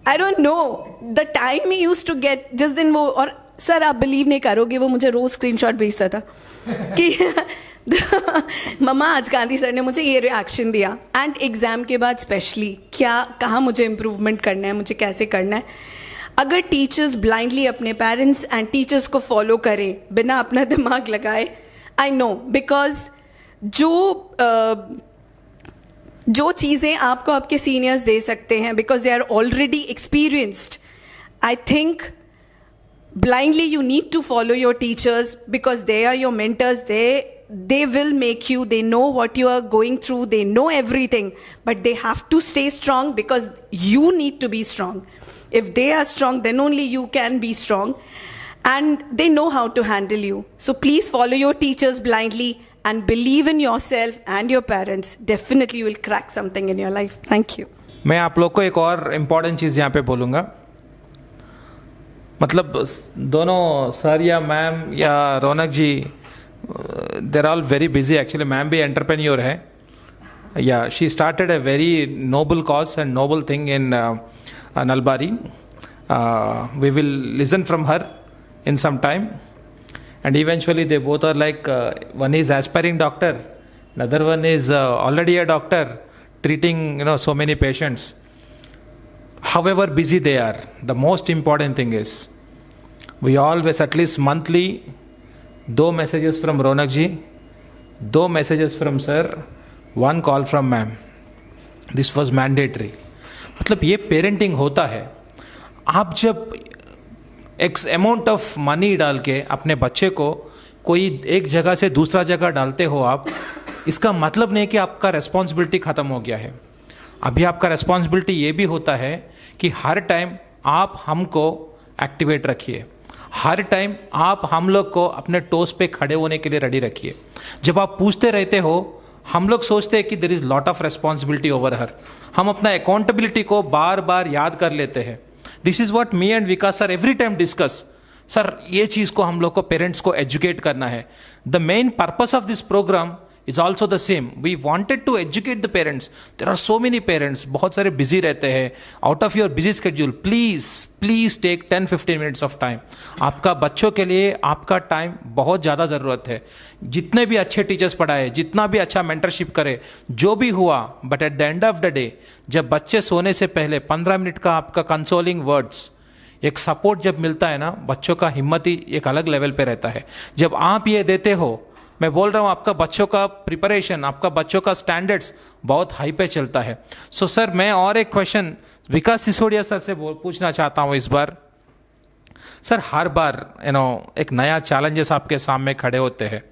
I don't know the time he used to get. जिस दिन वो, और sir आप बिलीव नहीं करोगे, वो मुझे रोज स्क्रीनशॉट भेजता था कि मम्मा आज गांधी सर ने मुझे ये रिएक्शन दिया. एंड एग्ज़ाम के बाद स्पेशली क्या कहाँ मुझे इम्प्रूवमेंट करना है, मुझे कैसे करना है. अगर टीचर्स ब्लाइंडली अपने पेरेंट्स एंड टीचर्स को फॉलो करें बिना अपना दिमाग लगाए, आई नो बिकॉज जो चीज़ें आपको आपके सीनियर्स दे सकते हैं because they are already experienced, I think blindly you need to follow your teachers because they are your mentors. They will make you, they know what you are going through, they know everything, but they have to stay strong because you need to be strong. If they are strong, then only you can be strong, and they know how to handle you. So please follow your teachers blindly and believe in yourself and your parents. Definitely you will crack something in your life. Thank you. मैं आप लोग को एक और important चीज़ यहाँ पे बोलूँगा. मतलब दोनों सर या मैम या Raunak ji, there all very busy. Actually ma'am भी एंटरप्रेन्योर है. Yeah she started a very noble cause and noble thing in Nalbari. We will listen from her in some time. And eventually they both are like, one is aspiring doctor, other one is already a doctor treating so many patients. However busy they are, the most important thing is we always at least monthly 2 messages from Ronak ji, 2 messages from sir, 1 call from ma'am. This was mandatory. मतलब ये parenting होता है. आप जब x amount of money डाल के अपने बच्चे को कोई एक जगह से दूसरा जगह डालते हो आप, इसका मतलब नहीं कि आपका रेस्पॉन्सिबिलिटी ख़त्म हो गया है. अभी आपका रेस्पॉन्सिबिलिटी ये भी होता है कि हर टाइम आप हमको एक्टिवेट रखिए, हर टाइम आप हम लोग को अपने टोस पे खड़े होने के लिए रेडी रखिए. जब आप पूछते रहते हो, हम लोग सोचते हैं कि there is lot of responsibility over her. हम अपना अकाउंटेबिलिटी को बार बार याद कर लेते हैं. This is what me and Vikas sir every time discuss. Sir ये चीज़ को हम लोग को पेरेंट्स को एजुकेट करना है. The main purpose of this program is also the same. We wanted to educate the parents. There are so many parents, बहुत सारे busy रहते हैं. Out of your busy schedule, please take 10-15 minutes of time. आपका बच्चों के लिए आपका time बहुत ज़्यादा ज़रूरत है. जितने भी अच्छे टीचर्स पढ़ाए, जितना भी अच्छा मेंटरशिप करे, जो भी हुआ, but at the end of the day जब बच्चे सोने से पहले 15 मिनट का आपका कंसोलिंग वर्ड्स, एक सपोर्ट जब मिलता है ना, बच्चों का हिम्मत ही एक अलग लेवल पे रहता है. जब आप ये देते हो, मैं बोल रहा हूँ आपका बच्चों का प्रिपरेशन, आपका बच्चों का स्टैंडर्ड्स बहुत हाई पे चलता है. सो सर मैं और एक क्वेश्चन विकास सिसोदिया सर से पूछना चाहता हूँ इस बार. सर हर बार एक नया चैलेंजेस आपके सामने खड़े होते हैं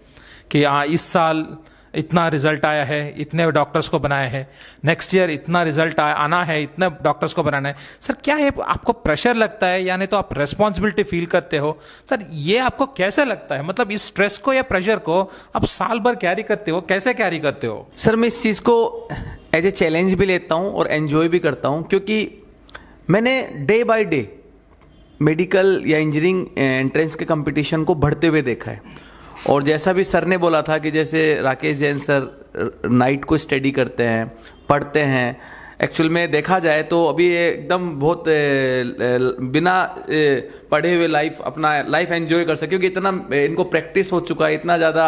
कि इस साल इतना रिजल्ट आया है, इतने डॉक्टर्स को बनाया है, नेक्स्ट ईयर इतना रिजल्ट आना है, इतने डॉक्टर्स को बनाना है. सर क्या है, आपको प्रेशर लगता है या नहीं तो आप रेस्पॉन्सिबिलिटी फील करते हो? सर ये आपको कैसे लगता है, मतलब इस स्ट्रेस को या प्रेशर को आप साल भर कैरी करते हो, कैसे कैरी करते हो? सर मैं इस चीज़ को एज ए चैलेंज भी लेता हूँ और एन्जॉय भी करता हूँ, क्योंकि मैंने डे बाय डे मेडिकल या इंजीनियरिंग एंट्रेंस के कंपटीशन को बढ़ते हुए देखा है. और जैसा भी सर ने बोला था कि जैसे राकेश जैन सर नाइट को स्टडी करते हैं, पढ़ते हैं, एक्चुअल में देखा जाए तो अभी ये एकदम बहुत बिना पढ़े हुए अपना लाइफ एंजॉय कर सके, क्योंकि इतना इनको प्रैक्टिस हो चुका है, इतना ज़्यादा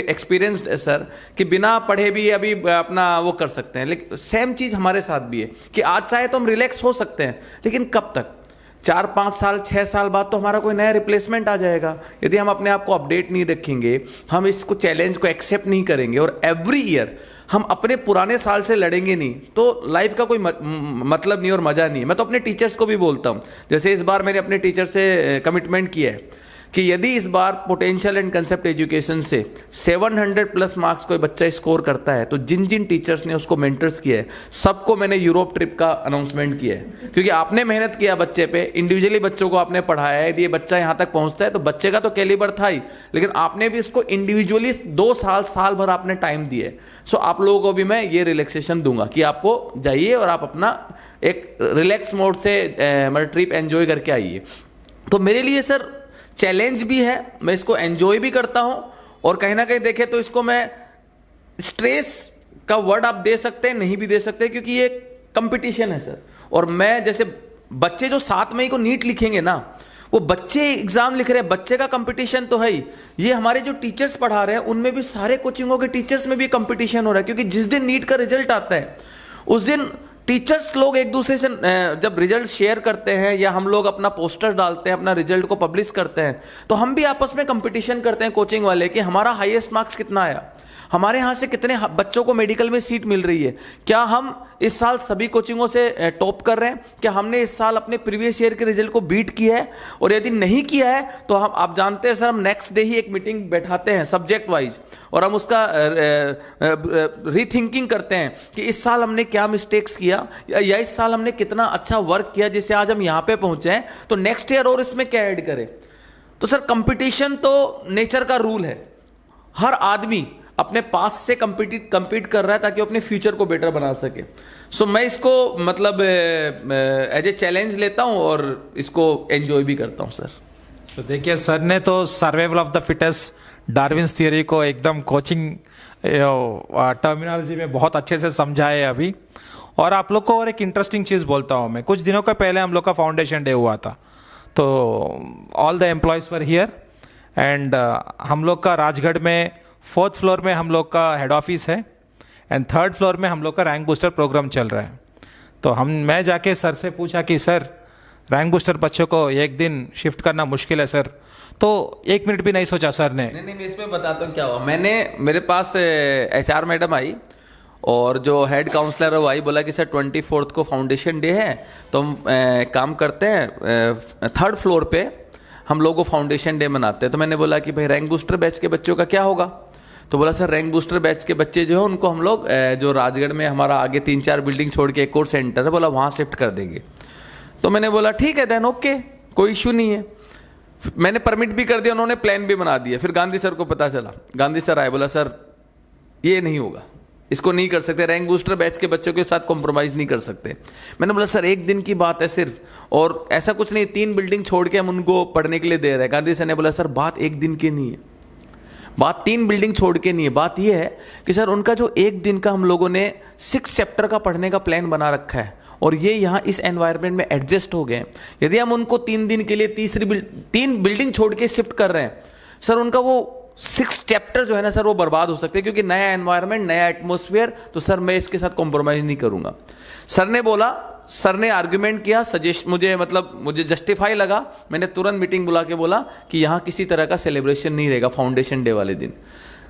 एक्सपीरियंस्ड है सर कि बिना पढ़े भी अभी अपना वो कर सकते हैं। लेकिन सेम चीज़ हमारे साथ भी है कि आज चाहे तो हम रिलैक्स हो सकते हैं, लेकिन कब तक? 4-5 साल 6 साल बाद तो हमारा कोई नया रिप्लेसमेंट आ जाएगा। यदि हम अपने आप को अपडेट नहीं रखेंगे, हम इसको चैलेंज को एक्सेप्ट नहीं करेंगे और एवरी ईयर हम अपने पुराने साल से लड़ेंगे नहीं, तो लाइफ का कोई मतलब नहीं और मजा नहीं है। मैं तो अपने टीचर्स को भी बोलता हूं, जैसे इस बार मैंने अपने टीचर से कमिटमेंट किया है कि यदि इस बार पोटेंशियल एंड कंसेप्ट एजुकेशन से 700 प्लस मार्क्स कोई बच्चा स्कोर करता है, तो जिन जिन टीचर्स ने उसको मेंटर्स किया है सबको मैंने यूरोप ट्रिप का अनाउंसमेंट किया है। क्योंकि आपने मेहनत किया बच्चे पे, इंडिविजुअली बच्चों को आपने पढ़ाया है, यदि ये बच्चा यहाँ तक पहुँचता है तो बच्चे का तो कैलिबर था ही, लेकिन आपने भी इसको इंडिविजुअली 2 साल भर आपने टाइम दिया है। सो आप लोगों को भी मैं ये रिलैक्सेशन दूंगा कि आपको जाइए और आप अपना एक रिलैक्स मोड से मतलब ट्रिप एंजॉय करके आइए। तो मेरे लिए सर चैलेंज भी है, मैं इसको एंजॉय भी करता हूं, और कहीं ना कहीं देखें तो इसको मैं स्ट्रेस का वर्ड आप दे सकते हैं, नहीं भी दे सकते, क्योंकि ये कंपटीशन है सर। और मैं जैसे बच्चे जो 7 मई को नीट लिखेंगे ना, वो बच्चे एग्जाम लिख रहे हैं, बच्चे का कंपटीशन तो है ही, ये हमारे जो टीचर्स पढ़ा रहे हैं उनमें भी, सारे कोचिंगों के टीचर्स में भी कंपटीशन हो रहा है। क्योंकि जिस दिन नीट का रिजल्ट आता है उस दिन टीचर्स लोग एक दूसरे से जब रिजल्ट शेयर करते हैं या हम लोग अपना पोस्टर डालते हैं, अपना रिजल्ट को पब्लिश करते हैं, तो हम भी आपस में कंपटीशन करते हैं कोचिंग वाले कि हमारा हाईएस्ट मार्क्स कितना आया, हमारे यहाँ से कितने बच्चों को मेडिकल में सीट मिल रही है, क्या हम इस साल सभी कोचिंगों से टॉप कर रहे हैं, क्या हमने इस साल अपने प्रीवियस ईयर के रिजल्ट को बीट किया है। और यदि नहीं किया है तो हम, आप जानते हैं सर, हम नेक्स्ट डे ही एक मीटिंग बैठाते हैं सब्जेक्ट वाइज, और हम उसका रीथिंकिंग करते हैं कि इस साल हमने क्या मिस्टेक्स किया या इस साल हमने कितना अच्छा वर्क किया जिससे आज हम यहाँ पे पहुंचे हैं, तो नेक्स्ट ईयर और इसमें क्या ऐड करें। तो सर कंपटीशन तो नेचर का रूल है, हर आदमी अपने पास से compete कर रहा है ताकि वो अपने फ्यूचर को बेटर बना सके। सो मैं इसको मतलब एज ए चैलेंज लेता हूं और इसको एंजॉय भी करता हूं सर। तो देखिए, सर ने तो survival of the fittest, Darwin's theory को एकदम कोचिंग टर्मिनोलॉजी में बहुत अच्छे से समझाया है अभी। और आप लोग को और एक इंटरेस्टिंग चीज़ बोलता हूँ मैं, कुछ दिनों के पहले हम लोग का फाउंडेशन डे हुआ था, तो all the employees were here and हम लोग का राजगढ़ में 4th फ्लोर में हम लोग का हेड ऑफिस है एंड 3rd फ्लोर में हम लोग का रैंक बूस्टर प्रोग्राम चल रहा है। तो मैं जाके सर से पूछा कि सर रैंक बूस्टर बच्चों को एक दिन शिफ्ट करना मुश्किल है सर, तो 1 मिनट भी नहीं सोचा सर ने। नहीं, मैं इसमें बताता हूँ क्या हुआ। मेरे पास HR मैडम आई और जो हेड काउंसलर है वो आई, बोला कि सर 24th को फाउंडेशन डे है, तो हम काम करते हैं 3rd फ्लोर पे हम लोग को फाउंडेशन डे मनाते हैं। तो मैंने बोला कि भाई रैंक बूस्टर बैच के बच्चों का क्या होगा। तो बोला सर रैंक बूस्टर बैच के बच्चे जो है उनको हम लोग जो राजगढ़ में हमारा आगे 3-4 बिल्डिंग छोड़ के एक और सेंटर है, बोला वहाँ शिफ्ट कर देंगे। तो मैंने बोला ठीक है देन ओके, कोई इशू नहीं है। मैंने परमिट भी कर दिया, उन्होंने प्लान भी बना दिया। फिर गांधी सर को पता चला, गांधी सर आए, बोला सर ये नहीं होगा, इसको नहीं कर सकते, रैंक बूस्टर बैच के बच्चों के साथ कॉम्प्रोमाइज़ नहीं कर सकते। मैंने बोला सर 1 दिन की बात है सिर्फ, और ऐसा कुछ नहीं, 3 बिल्डिंग छोड़ के हम उनको पढ़ने के लिए दे रहे हैं। गांधी सर ने बोला सर बात 1 दिन की नहीं है, बात 3 बिल्डिंग छोड़ के नहीं है, बात यह है कि सर उनका जो 1 दिन का हम लोगों ने 6 चैप्टर का पढ़ने का प्लान बना रखा है और ये यहाँ इस एनवायरनमेंट में एडजस्ट हो गए। यदि हम उनको 3 दिन के लिए 3 बिल्डिंग छोड़ के शिफ्ट कर रहे हैं, सर उनका वो 6 चैप्टर जो है ना सर वो बर्बाद हो सकते हैं, क्योंकि नया एनवायरनमेंट, नया एटमोस्फेयर, तो सर मैं इसके साथ कॉम्प्रोमाइज़ नहीं करूंगा। सर ने बोला, सर ने आर्ग्यूमेंट किया, सजेस्ट मुझे जस्टिफाई लगा। मैंने तुरंत मीटिंग बुला के बोला कि यहाँ किसी तरह का सेलिब्रेशन नहीं रहेगा फाउंडेशन डे वाले दिन,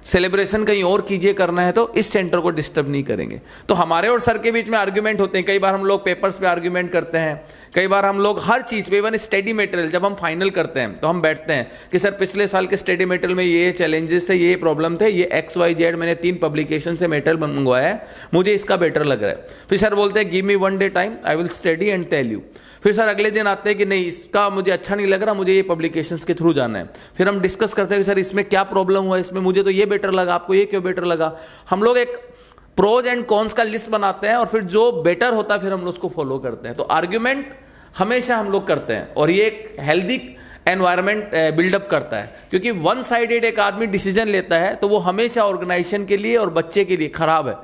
सेलिब्रेशन कहीं और कीजिए, करना है तो इस सेंटर को डिस्टर्ब नहीं करेंगे। तो हमारे और सर के बीच में आर्ग्यूमेंट होते हैं, कई बार हम लोग पेपर्स पे आर्ग्यूमेंट करते हैं, कई बार हम लोग हर चीज़ पे, इवन स्टडी मटेरियल जब हम फाइनल करते हैं तो हम बैठते हैं कि सर पिछले साल के स्टडी मटेरियल में ये चैलेंजेस थे, ये प्रॉब्लम थे, ये XYZ मैंने 3 पब्लिकेशन से मटेरियल मंगवाया है, मुझे इसका बेटर लग रहा है। फिर सर बोलते हैं give me 1 day time, I will study and tell you. फिर सर अगले दिन आते हैं कि नहीं इसका मुझे अच्छा नहीं लग रहा, मुझे ये पब्लिकेशंस के थ्रू जाना है। फिर हम डिस्कस करते हैं कि सर इसमें क्या प्रॉब्लम हुआ, इसमें मुझे तो ये बेटर लगा, आपको ये क्यों बेटर लगा। हम लोग एक प्रोज एंड कॉन्स का लिस्ट बनाते हैं और फिर जो बेटर होता है फिर हम उसको फॉलो करते हैं। तो आर्ग्यूमेंट हमेशा हम लोग करते हैं और ये एक हेल्दी एनवायरनमेंट बिल्डअप करता है, क्योंकि 1 साइडेड एक आदमी डिसीजन लेता है तो वो हमेशा ऑर्गेनाइजेशन के लिए और बच्चे के लिए खराब है।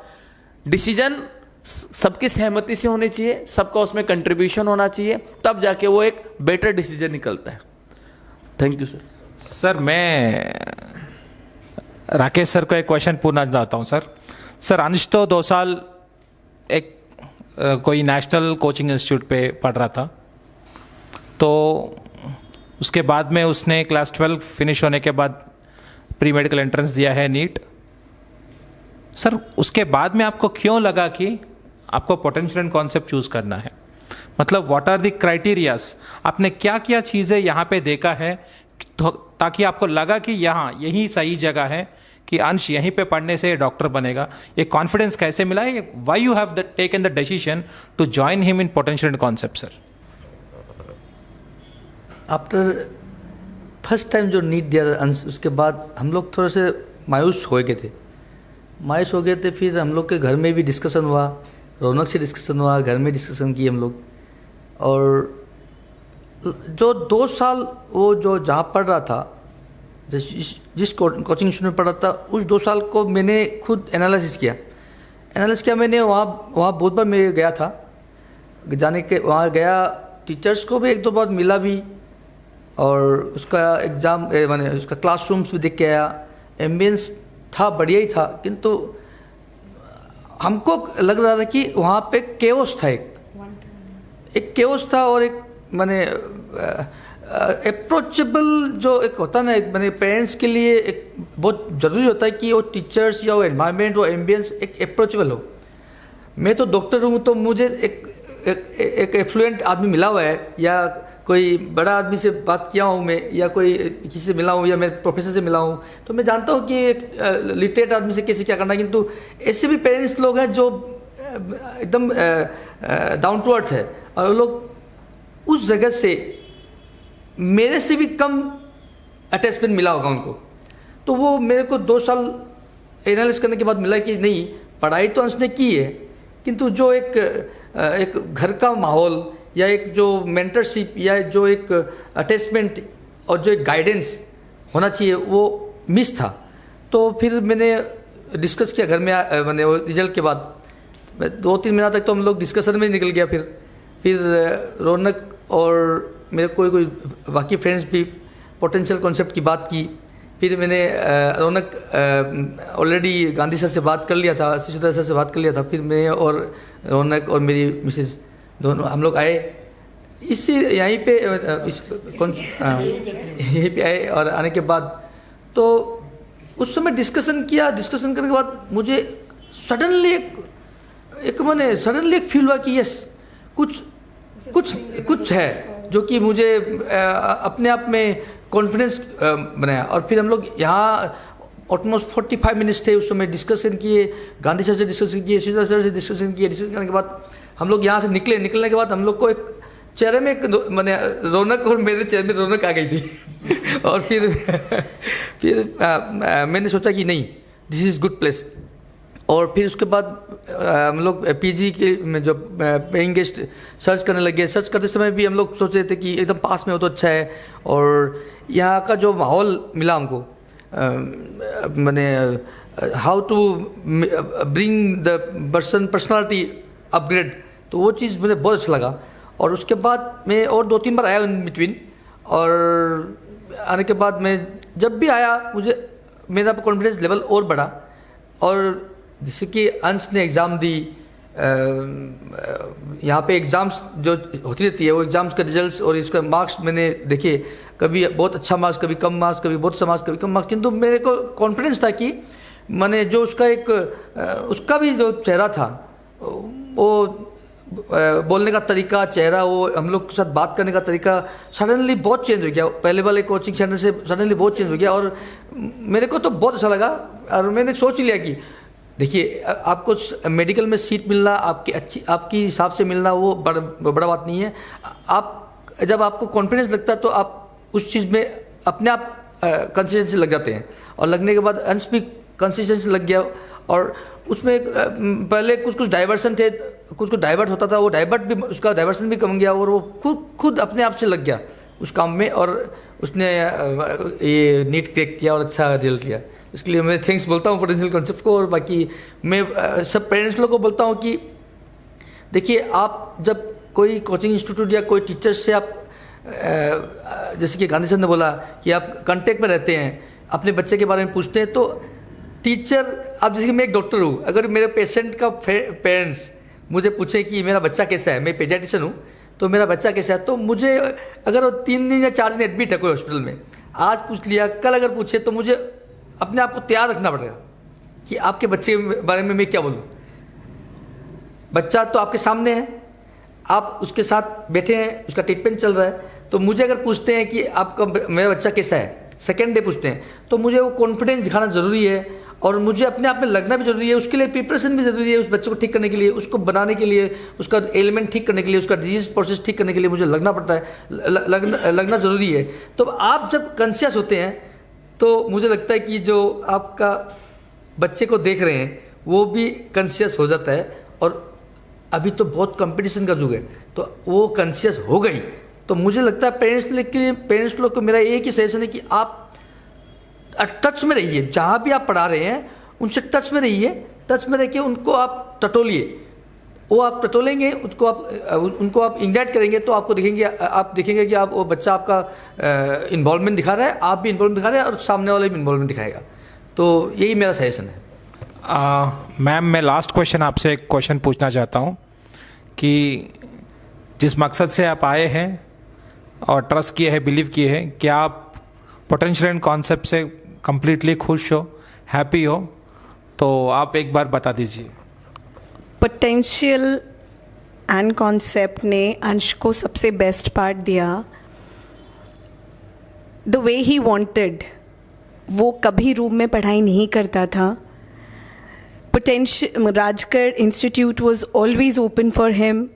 डिसीजन सबकी सहमति से होनी चाहिए, सबका उसमें कंट्रीब्यूशन होना चाहिए, तब जाके वो एक बेटर डिसीजन निकलता है। Thank you sir. सर मैं राकेश सर को एक क्वेश्चन पूछना चाहता हूँ सर। सर अंश तो 2 साल एक कोई नेशनल कोचिंग इंस्टीट्यूट पे पढ़ रहा था, तो उसके बाद में उसने क्लास 12 फिनिश होने के बाद प्री मेडिकल एंट्रेंस दिया है नीट। सर उसके बाद में आपको क्यों लगा कि आपको पोटेंशियल एंड कॉन्सेप्ट चूज़ करना है? मतलब व्हाट आर द क्राइटेरियाज, आपने क्या क्या चीज़ें यहाँ पे देखा है ताकि आपको लगा कि यहाँ यही सही जगह है कि अंश यहीं पे पढ़ने से डॉक्टर बनेगा? ये कॉन्फिडेंस कैसे मिला है? Why you have taken the decision to join him in potential and concept sir? After first time जो नीट दिया अंश, उसके बाद हम लोग थोड़े से मायूस हो गए थे। फिर हम लोग के घर में भी डिस्कशन हुआ, रौनक से डिस्कशन हुआ, घर में डिस्कशन किए हम लोग। और जो 2 साल वो जो जहाँ पढ़ रहा था, जिस कोचिंग इंस्टीट्यूट में पढ़ रहा था, उस 2 साल को मैंने खुद एनालिसिस किया। मैंने वहाँ बहुत बार मैं गया था, वहाँ गया, टीचर्स को भी 1-2 बार मिला भी, और उसका एग्ज़ाम मैंने उसका क्लासरूम्स भी देख के आया। एम्बियंस था, बढ़िया ही था, किंतु हमको लग रहा था कि वहाँ पे केओस था, एक केओस था, और एक मैंने अप्रोचेबल जो एक होता ना, एक मैंने पेरेंट्स के लिए एक बहुत ज़रूरी होता है कि वो टीचर्स या वो एनवायरनमेंट, वो एम्बियंस एक अप्रोचेबल हो। मैं तो डॉक्टर हूँ, तो मुझे एक एफ्लुएंट आदमी मिला हुआ है, या कोई बड़ा आदमी से बात किया हूँ मैं, या कोई किसी से मिला हूँ, या मेरे प्रोफेसर से मिला हूँ, तो मैं जानता हूँ कि एक लिटरेट आदमी से कैसे क्या करना है। किंतु ऐसे भी पेरेंट्स लोग हैं जो एकदम डाउन टू अर्थ है, और वो लोग उस जगह से मेरे से भी कम अटैचमेंट मिला होगा उनको। तो वो मेरे को 2 साल एनालिसिस करने के बाद मिला कि नहीं, पढ़ाई तो अंश ने की है, किंतु जो एक घर का माहौल, या एक जो मेंटरशिप, या जो एक अटैचमेंट और जो एक गाइडेंस होना चाहिए, वो मिस था। तो फिर मैंने डिस्कस किया घर में, मैंने वो रिजल्ट के बाद 2-3 महीना तक तो हम लोग डिस्कशन में निकल गया। फिर रौनक और मेरे कोई बाकी फ्रेंड्स भी पोटेंशियल कॉन्सेप्ट की बात की। फिर मैंने रौनक ऑलरेडी गांधी सर से बात कर लिया था, शिशुदा सर से बात कर लिया था। फिर मैं और रौनक और मेरी मिसेस दोनों हम लोग आए इससे यहीं पे यहीं पे आए। और आने के बाद तो उस समय डिस्कशन करने के बाद मुझे सडनली एक फील हुआ कि यस, कुछ है जो कि मुझे अपने आप में कॉन्फिडेंस बनाया। और फिर हम लोग यहाँ ऑलमोस्ट 45 मिनट्स थे उस समय, डिस्कशन किए, गांधी सर से डिस्कशन किए, सीधा सर से डिस्कशन किए। डिस्कशन करने के बाद हम लोग यहाँ से निकलने के बाद हम लोग को एक चेहरे में मैंने रौनक, और मेरे चेहरे में रौनक आ गई थी। और फिर मैंने सोचा कि नहीं, दिस इज़ गुड प्लेस। और फिर उसके बाद हम लोग पीजी के में जो पेइंग गेस्ट सर्च करने लगे। सर्च करते समय भी हम लोग सोच रहे थे कि एकदम पास में हो तो अच्छा है। और यहाँ का जो माहौल मिला हमको, मैंने how to bring the personality upgrade, तो वो चीज़ मुझे बहुत अच्छा लगा। और उसके बाद मैं और 2-3 बार आया इन बिटवीन। और आने के बाद मैं जब भी आया, मेरा कॉन्फिडेंस लेवल और बढ़ा। और जैसे कि अंश ने एग्ज़ाम दी, यहाँ पे एग्ज़ाम्स जो होती रहती है, वो एग्ज़ाम्स का रिजल्ट्स और इसका मार्क्स मैंने देखे, कभी बहुत अच्छा मार्क्स, कभी कम मार्क्स, कभी बहुत अच्छा मार्क्स, कभी कम मार्क्स। किंतु मेरे को कॉन्फिडेंस था कि मैंने जो उसका भी जो चेहरा था, वो बोलने का तरीका, चेहरा, वो हम लोग के साथ बात करने का तरीका सडनली बहुत चेंज हो गया। पहले वाले कोचिंग सेंटर से सडनली बहुत चेंज हो गया। और मेरे को तो बहुत अच्छा लगा। और मैंने सोच लिया कि देखिए, आपको मेडिकल में सीट मिलना, आपकी हिसाब से मिलना, वो बड़ा बात नहीं है। जब आपको कॉन्फिडेंस लगता है तो आप उस चीज़ में अपने आप कंसिस्टेंसी लग जाते हैं। और लगने के बाद अंश भी कंसिस्टेंसी लग गया। और उसमें पहले कुछ डाइवर्सन थे, कुछ डाइवर्ट होता था, वो उसका डाइवर्सन भी कम गया। और वो खुद अपने आप से लग गया उस काम में। और उसने ये नीट क्रैक किया और अच्छा रिजल्ट किया। इसके लिए मैं थैंक्स बोलता हूँ पोटेंशियल कॉन्सेप्ट को। और बाकी मैं सब पेरेंट्स लोगों को बोलता हूँ कि देखिए, आप जब कोई कोचिंग इंस्टीट्यूट या कोई टीचर से आप जैसे कि गांधी सर ने बोला कि आप कांटेक्ट में रहते हैं, अपने बच्चे के बारे में पूछते हैं, तो टीचर, अब जैसे कि मैं एक डॉक्टर हूँ, अगर मेरे पेशेंट का पेरेंट्स मुझे पूछे कि मेरा बच्चा कैसा है, मैं पेडियाट्रिशियन हूँ, तो मेरा बच्चा कैसा है, तो मुझे अगर वो 3 दिन या 4 दिन एडमिट है कोई हॉस्पिटल में, आज पूछ लिया, कल अगर पूछे, तो मुझे अपने आप को तैयार रखना पड़ेगा कि आपके बच्चे के बारे में मैं क्या बोलूँ। बच्चा तो आपके सामने है, आप उसके साथ बैठे हैं, उसका ट्रीटमेंट चल रहा है, तो मुझे अगर पूछते हैं कि आपका मेरा बच्चा कैसा है, सेकेंड डे पूछते हैं, तो मुझे वो कॉन्फिडेंस दिखाना ज़रूरी है, और मुझे अपने आप में लगना भी ज़रूरी है। उसके लिए प्रिपरेशन भी ज़रूरी है, उस बच्चे को ठीक करने के लिए, उसको बनाने के लिए, उसका एलिमेंट ठीक करने के लिए, उसका डिजीज प्रोसेस ठीक करने के लिए मुझे लगना पड़ता है, लगना ज़रूरी है। तो आप जब कॉन्शियस होते हैं, तो मुझे लगता है कि जो आपका बच्चे को देख रहे हैं वो भी कॉन्शियस हो जाता है। और अभी तो बहुत कंपटीशन का युग है, तो वो कॉन्शियस हो गई। तो मुझे लगता है पेरेंट्स लोग को मेरा एक ही सजेशन है कि आप टच में रहिए, जहाँ भी आप पढ़ा रहे हैं उनसे टच में रहिए, टच में रह के उनको आप टटोलिए, वो आप टटोलेंगे, उनको आप इंगेज करेंगे, तो आप देखेंगे कि वो बच्चा आपका इन्वॉल्वमेंट दिखा रहा है, आप भी इन्वॉल्वमेंट दिखा रहे हैं, और सामने वाला भी इन्वॉल्वमेंट दिखाएगा। तो यही मेरा सजेशन है। मैम, मैं लास्ट क्वेश्चन आपसे एक क्वेश्चन पूछना चाहता हूँ कि जिस मकसद से आप आए हैं और ट्रस्ट किए हैं, बिलीव किए हैं, क्या आप पोटेंशियल एंड कॉन्सेप्ट से कंप्लीटली खुश हो, हैप्पी हो? तो आप एक बार बता दीजिए। पोटेंशियल एंड कॉन्सेप्ट ने अंश को सबसे बेस्ट पार्ट दिया। द वे ही वांटेड, वो कभी रूम में पढ़ाई नहीं करता था। पोटेंशियल राजकर institute was always open for him.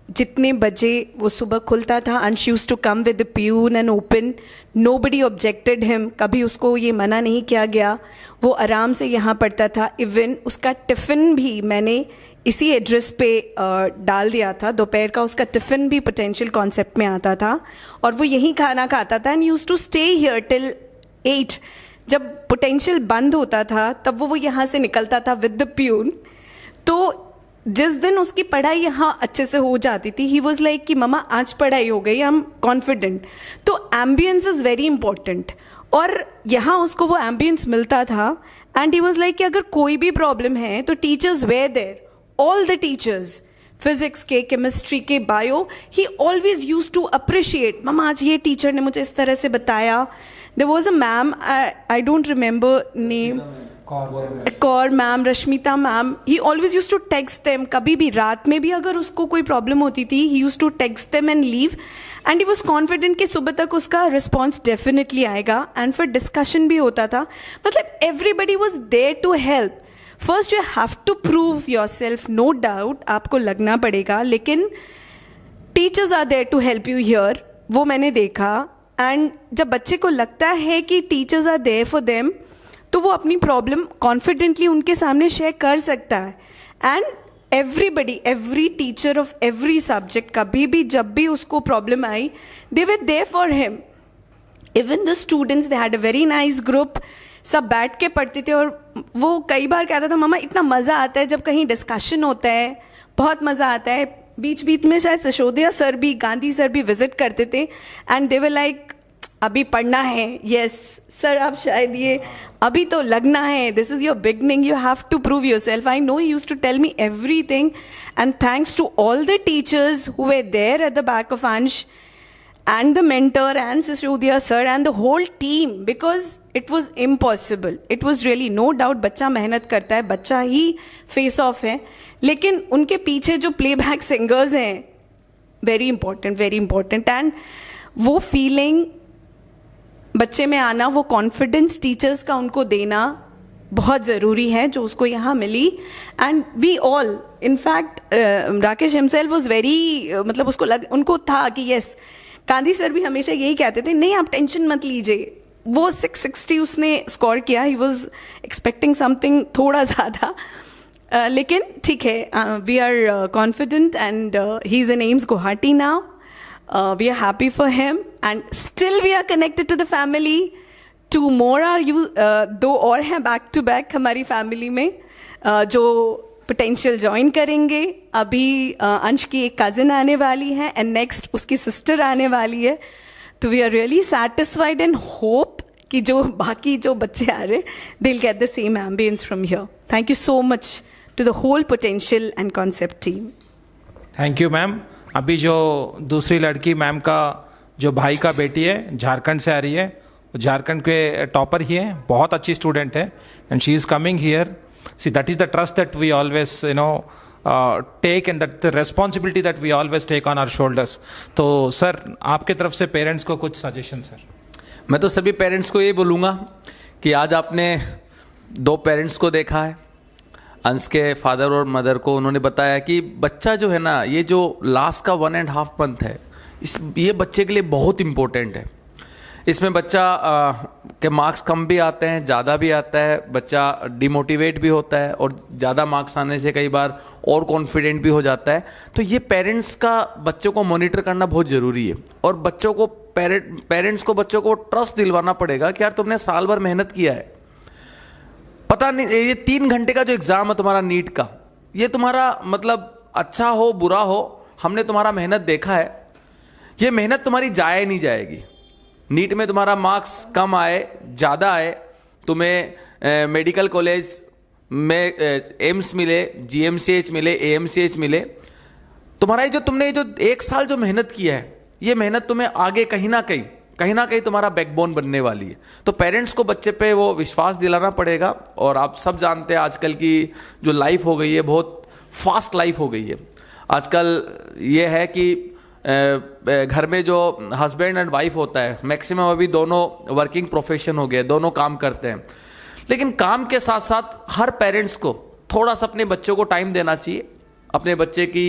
जितने बजे वो सुबह खुलता था, Ansh used to come with the peon and open. Nobody objected him, कभी उसको ये मना नहीं किया गया। वो आराम से यहाँ पढ़ता था। इवन उसका टिफ़िन भी मैंने इसी एड्रेस पे डाल दिया था। दोपहर का उसका टिफ़िन भी पोटेंशियल कॉन्सेप्ट में आता था, और वो यहीं खाना खाता था and used to stay here till 8। जब पोटेंशियल बंद होता था तब वो यहाँ से निकलता था विद द प्यून। तो जिस दिन उसकी पढ़ाई यहाँ अच्छे से हो जाती थी, ही वॉज लाइक कि ममा आज पढ़ाई हो गई, आई एम कॉन्फिडेंट। तो एम्बियंस इज़ वेरी इंपॉर्टेंट, और यहाँ उसको वो एम्बियंस मिलता था। एंड ही वॉज लाइक कि अगर कोई भी प्रॉब्लम है तो teachers were there, all the teachers, physics के, केमिस्ट्री के, bio, he always used to appreciate, mama आज ये टीचर ने मुझे इस तरह से बताया। There was a ma'am, I don't remember name, Kaur ma'am, Rashmita ma'am, he always used to text them. कभी भी रात में भी अगर उसको कोई प्रॉब्लम होती थी, he use to text them and leave, and he was confident कि सुबह तक उसका रिस्पॉन्स डेफिनेटली आएगा। एंड फिर डिस्कशन भी होता था, मतलब everybody was there to help. First you have to prove yourself, no doubt आपको लगना पड़ेगा, लेकिन teachers are there to help you here, वो मैंने देखा। एंड जब बच्चे को लगता है कि teachers are there for them, तो वो अपनी प्रॉब्लम कॉन्फिडेंटली उनके सामने शेयर कर सकता है। And everybody, every teacher of every subject, कभी भी जब भी उसको प्रॉब्लम आई, they were there for him. Even the students, they had a very nice group, सब बैठ के पढ़ते थे। और वो कई बार कहता था, मम्मा इतना मज़ा आता है जब कहीं डिस्कशन होता है, बहुत मज़ा आता है। बीच बीच में शायद सिसोदिया सर भी, गांधी सर भी विजिट करते थे, एंड दे वर लाइक अभी पढ़ना है, यस सर आप शायद ये अभी तो लगना है, this is your beginning, you have to prove yourself. I know he use to tell me everything, and thanks to all the teachers who were there at the back of Ansh, and the mentor and Sisodia sir and the whole team, because it was impossible. It was really, no doubt बच्चा मेहनत करता है, बच्चा ही face of है, लेकिन उनके पीछे जो प्लेबैक सिंगर्स हैं, वेरी इंपॉर्टेंट। एंड वो फीलिंग बच्चे में आना, वो कॉन्फिडेंस टीचर्स का उनको देना बहुत ज़रूरी है, जो उसको यहाँ मिली। And we all, in fact Rakesh himself was very, मतलब उनको था कि यस, गांधी सर भी हमेशा यही कहते थे, नहीं आप टेंशन मत लीजिए। वो 660 उसने स्कोर किया, ही वॉज एक्सपेक्टिंग समथिंग थोड़ा ज़्यादा, लेकिन ठीक है, we are confident and he is in AIIMS Guwahati now. We are happy for him and still we are connected to the family. 2 more are you, 2 और हैं बैक टू बैक हमारी family में, जो पोटेंशियल ज्वाइन करेंगे. अभी अंश की एक कज़न आने वाली है एंड नेक्स्ट उसकी सिस्टर आने वाली है. तो we are really satisfied and hope कि जो बाकी जो बच्चे आ रहे they will get the same ambience from here. Thank you so much to the whole potential and concept team. Thank you ma'am. अभी जो दूसरी लड़की मैम का जो भाई का बेटी है, झारखंड से आ रही है, वो झारखंड के टॉपर ही है, बहुत अच्छी स्टूडेंट है and she is coming here. See that is the trust that we always take and that the responsibility that we always take on our shoulders. तो सर आपके तरफ से पेरेंट्स को कुछ सजेशन सर. मैं तो सभी पेरेंट्स को ये बोलूँगा कि आज आपने 2 पेरेंट्स को देखा है, अंश के फादर और मदर को. उन्होंने बताया कि बच्चा जो है ना, ये जो लास्ट का 1.5 मंथ है, ये बच्चे के लिए बहुत इम्पोर्टेंट है. इसमें बच्चा के मार्क्स कम भी आते हैं, ज़्यादा भी आता है, बच्चा डिमोटिवेट भी होता है और ज़्यादा मार्क्स आने से कई बार और कॉन्फिडेंट भी हो जाता है. तो ये पेरेंट्स का बच्चों को मॉनिटर करना बहुत ज़रूरी है और बच्चों को पेरेंट्स को बच्चों को ट्रस्ट दिलवाना पड़ेगा कि यार तुमने साल भर मेहनत किया है. पता नहीं ये 3 घंटे का जो एग्ज़ाम है तुम्हारा नीट का, ये तुम्हारा मतलब अच्छा हो बुरा हो, हमने तुम्हारा मेहनत देखा है. ये मेहनत तुम्हारी जाए नहीं जाएगी. नीट में तुम्हारा मार्क्स कम आए ज़्यादा आए, तुम्हें मेडिकल कॉलेज में एम्स मिले, GMCH मिले, AMCH मिले, तुम्हारा ये जो तुमने जो 1 साल जो मेहनत किया है, ये मेहनत तुम्हें आगे कहीं ना कहीं तुम्हारा बैकबोन बनने वाली है. तो पेरेंट्स को बच्चे पे वो विश्वास दिलाना पड़ेगा. और आप सब जानते हैं आजकल की जो लाइफ हो गई है, बहुत फास्ट लाइफ हो गई है. आजकल ये है कि घर में जो हस्बैंड एंड वाइफ होता है, मैक्सिमम अभी दोनों वर्किंग प्रोफेशन हो गए, दोनों काम करते हैं. लेकिन काम के साथ साथ हर पेरेंट्स को थोड़ा सा अपने बच्चों को टाइम देना चाहिए, अपने बच्चे की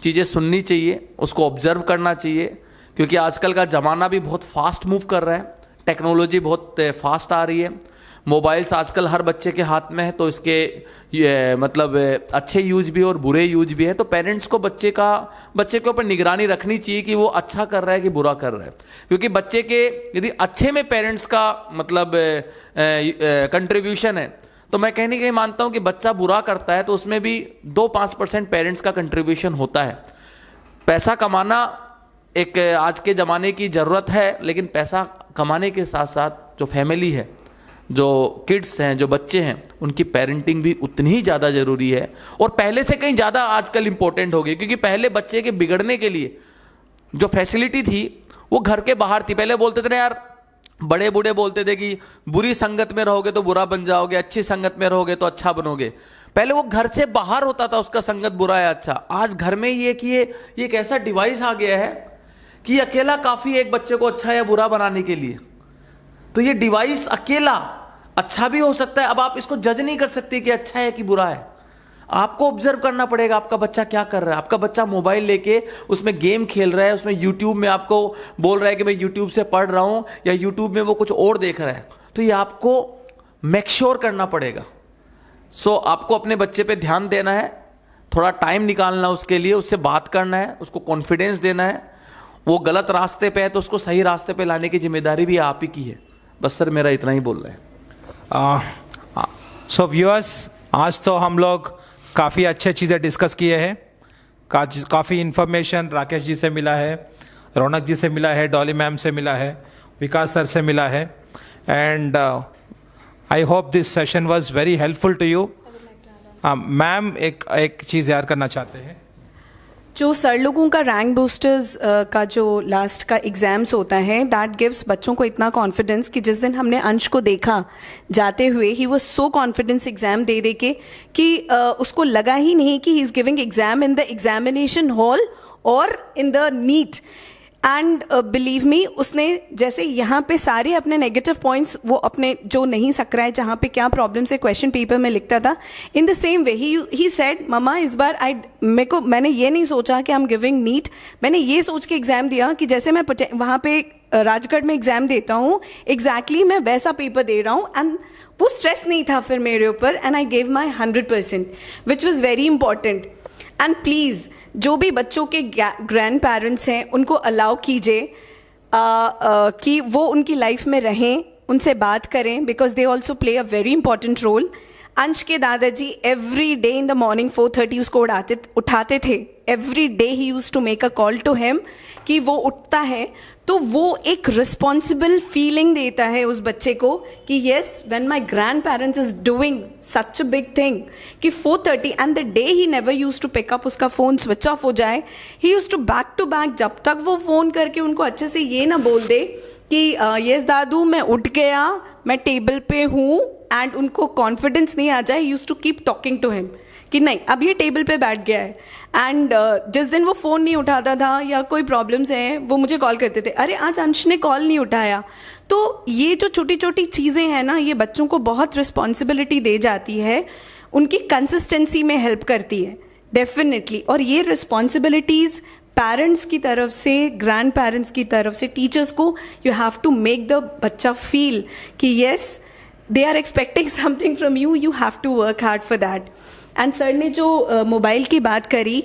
चीज़ें सुननी चाहिए, उसको ऑब्जर्व करना चाहिए. क्योंकि आजकल का ज़माना भी बहुत फास्ट मूव कर रहा है, टेक्नोलॉजी बहुत फास्ट आ रही है. मोबाइल्स आजकल हर बच्चे के हाथ में है, तो इसके मतलब अच्छे यूज भी और बुरे यूज भी है. तो पेरेंट्स को बच्चे के ऊपर निगरानी रखनी चाहिए कि वो अच्छा कर रहा है कि बुरा कर रहा है. क्योंकि बच्चे के यदि अच्छे में पेरेंट्स का मतलब कंट्रीब्यूशन है, तो मैं कहने के मानता हूँ कि बच्चा बुरा करता है तो उसमें भी 2-5% पेरेंट्स का कंट्रीब्यूशन होता है. पैसा कमाना एक आज के ज़माने की ज़रूरत है, लेकिन पैसा कमाने के साथ साथ जो फैमिली है, जो किड्स हैं, जो बच्चे हैं, उनकी पेरेंटिंग भी उतनी ही ज़्यादा ज़रूरी है और पहले से कहीं ज़्यादा आजकल इम्पोर्टेंट हो गई. क्योंकि पहले बच्चे के बिगड़ने के लिए जो फैसिलिटी थी वो घर के बाहर थी. पहले बोलते थे ना यार, बड़े बूढ़े बोलते थे कि बुरी संगत में रहोगे तो बुरा बन जाओगे, अच्छी संगत में रहोगे तो अच्छा बनोगे. पहले वो घर से बाहर होता था, उसका संगत बुरा है अच्छा. आज घर में ये कि ये एक ऐसा डिवाइस आ गया है कि अकेला काफ़ी एक बच्चे को अच्छा या बुरा बनाने के लिए. तो ये डिवाइस अकेला अच्छा भी हो सकता है. अब आप इसको जज नहीं कर सकते कि अच्छा है कि बुरा है. आपको ऑब्जर्व करना पड़ेगा आपका बच्चा क्या कर रहा है. आपका बच्चा मोबाइल लेके उसमें गेम खेल रहा है, उसमें यूट्यूब में आपको बोल रहा है कि मैं यूट्यूब से पढ़ रहा हूं, या यूट्यूब में वो कुछ और देख रहा है. तो ये आपको मेक श्योर करना पड़ेगा. सो आपको अपने बच्चे पे ध्यान देना है, थोड़ा टाइम निकालना उसके लिए, उससे बात करना है, उसको कॉन्फिडेंस देना है. वो गलत रास्ते पे है तो उसको सही रास्ते पे लाने की जिम्मेदारी भी आप ही की है. बस सर मेरा इतना ही बोल रहे हैं. सो व्यूअर्स, आज तो हम लोग काफ़ी अच्छे चीज़ें डिस्कस किए हैं. काफ़ी इन्फॉर्मेशन राकेश जी से मिला है, रौनक जी से मिला है, डॉली मैम से मिला है, विकास सर से मिला है. And I hope this session was very helpful to you. Ma'am एक चीज़ याद करना चाहते हैं. जो सर लोगों का रैंक बूस्टर्स का जो लास्ट का एग्ज़ाम्स होता है, दैट गिव्स बच्चों को इतना कॉन्फिडेंस कि जिस दिन हमने अंश को देखा जाते हुए, he was so confidence exam दे के कि उसको लगा ही नहीं कि he is giving exam in the examination hall और in the NEET. And believe me, उसने जैसे यहाँ पे सारे अपने नेगेटिव पॉइंट्स वो अपने जो नहीं सक रहा है, जहाँ पे क्या प्रॉब्लम्स है क्वेश्चन पेपर में लिखता था, in the same way he said mama इस बार मैंने ये नहीं सोचा कि आई एम गिविंग नीट, मैंने ये सोच के एग्ज़ाम दिया कि जैसे मैं वहाँ पे राजगढ़ में एग्ज़ाम देता हूँ एग्जैक्टली मैं वैसा पेपर दे रहा हूँ. एंड वो स्ट्रेस नहीं था फिर मेरे ऊपर, and I gave my 100%, which was very important. And please जो भी बच्चों के ग्रैंड पेरेंट्स हैं उनको अलाउ कीजिए कि वो उनकी लाइफ में रहें, उनसे बात करें, because they also play a very important role. Ansh के दादाजी every day in the morning 4:30 उसको उठाते थे. Every day he use to make a call to him कि वो उठता है तो वो एक रिस्पॉन्सिबल फीलिंग देता है उस बच्चे को कि yes when my grandparents is doing such a big thing कि 4:30 and the day he never used to pick up, उसका फ़ोन स्विच ऑफ हो जाए, ही यूज टू बैक जब तक वो फ़ोन करके उनको अच्छे से ये ना बोल दे कि यस दादू मैं उठ गया, मैं टेबल पे हूँ, एंड उनको कॉन्फिडेंस नहीं आ जाए, used to keep talking to him कि नहीं अब ये टेबल पे बैठ गया है. एंड जिस दिन वो फ़ोन नहीं उठाता था या कोई प्रॉब्लम्स हैं वो मुझे कॉल करते थे, अरे आज अंश ने कॉल नहीं उठाया. तो ये जो छोटी छोटी चीज़ें हैं ना, ये बच्चों को बहुत रिस्पॉन्सिबिलिटी दे जाती है, उनकी कंसिस्टेंसी में हेल्प करती है डेफिनेटली. और ये रिस्पॉन्सिबिलिटीज़ पेरेंट्स की तरफ से, ग्रैंड पेरेंट्स की तरफ से, टीचर्स को, you have to make the बच्चा फील कि yes they are expecting something from you, you have to work hard for that. And sir ने जो मोबाइल की बात करी,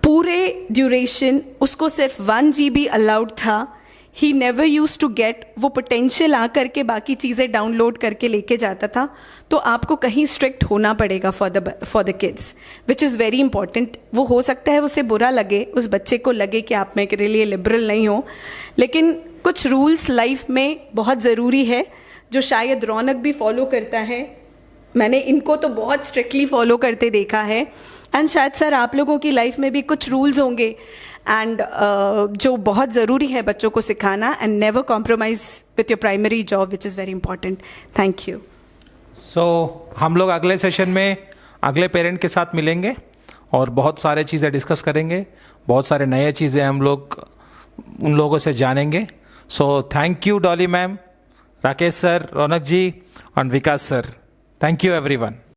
पूरे ड्यूरेशन उसको सिर्फ 1 GB अलाउड था. He never used to get, वो पोटेंशियल आ करके बाकी चीज़ें डाउनलोड करके लेके जाता था. तो आपको कहीं स्ट्रिक्ट होना पड़ेगा for the kids, which is very important. वो हो सकता है उसे बुरा लगे, उस बच्चे को लगे कि आप मेरे लिए लिबरल नहीं हो, लेकिन कुछ रूल्स लाइफ में बहुत ज़रूरी है जो शायद रौनक भी फॉलो करता है. मैंने इनको तो बहुत स्ट्रिक्टली फॉलो करते देखा है, एंड शायद सर आप लोगों की लाइफ में भी कुछ रूल्स होंगे एंड जो बहुत ज़रूरी है बच्चों को सिखाना. And never compromise with your primary job which is very important. Thank you. So हम लोग अगले सेशन में अगले पेरेंट के साथ मिलेंगे और बहुत सारे चीज़ें डिस्कस करेंगे, बहुत सारे नए चीज़ें हम लोग उन लोगों से जानेंगे. So thank you Dolly ma'am, Rakesh sir, Raunak ji और Vikas sir. Thank you everyone.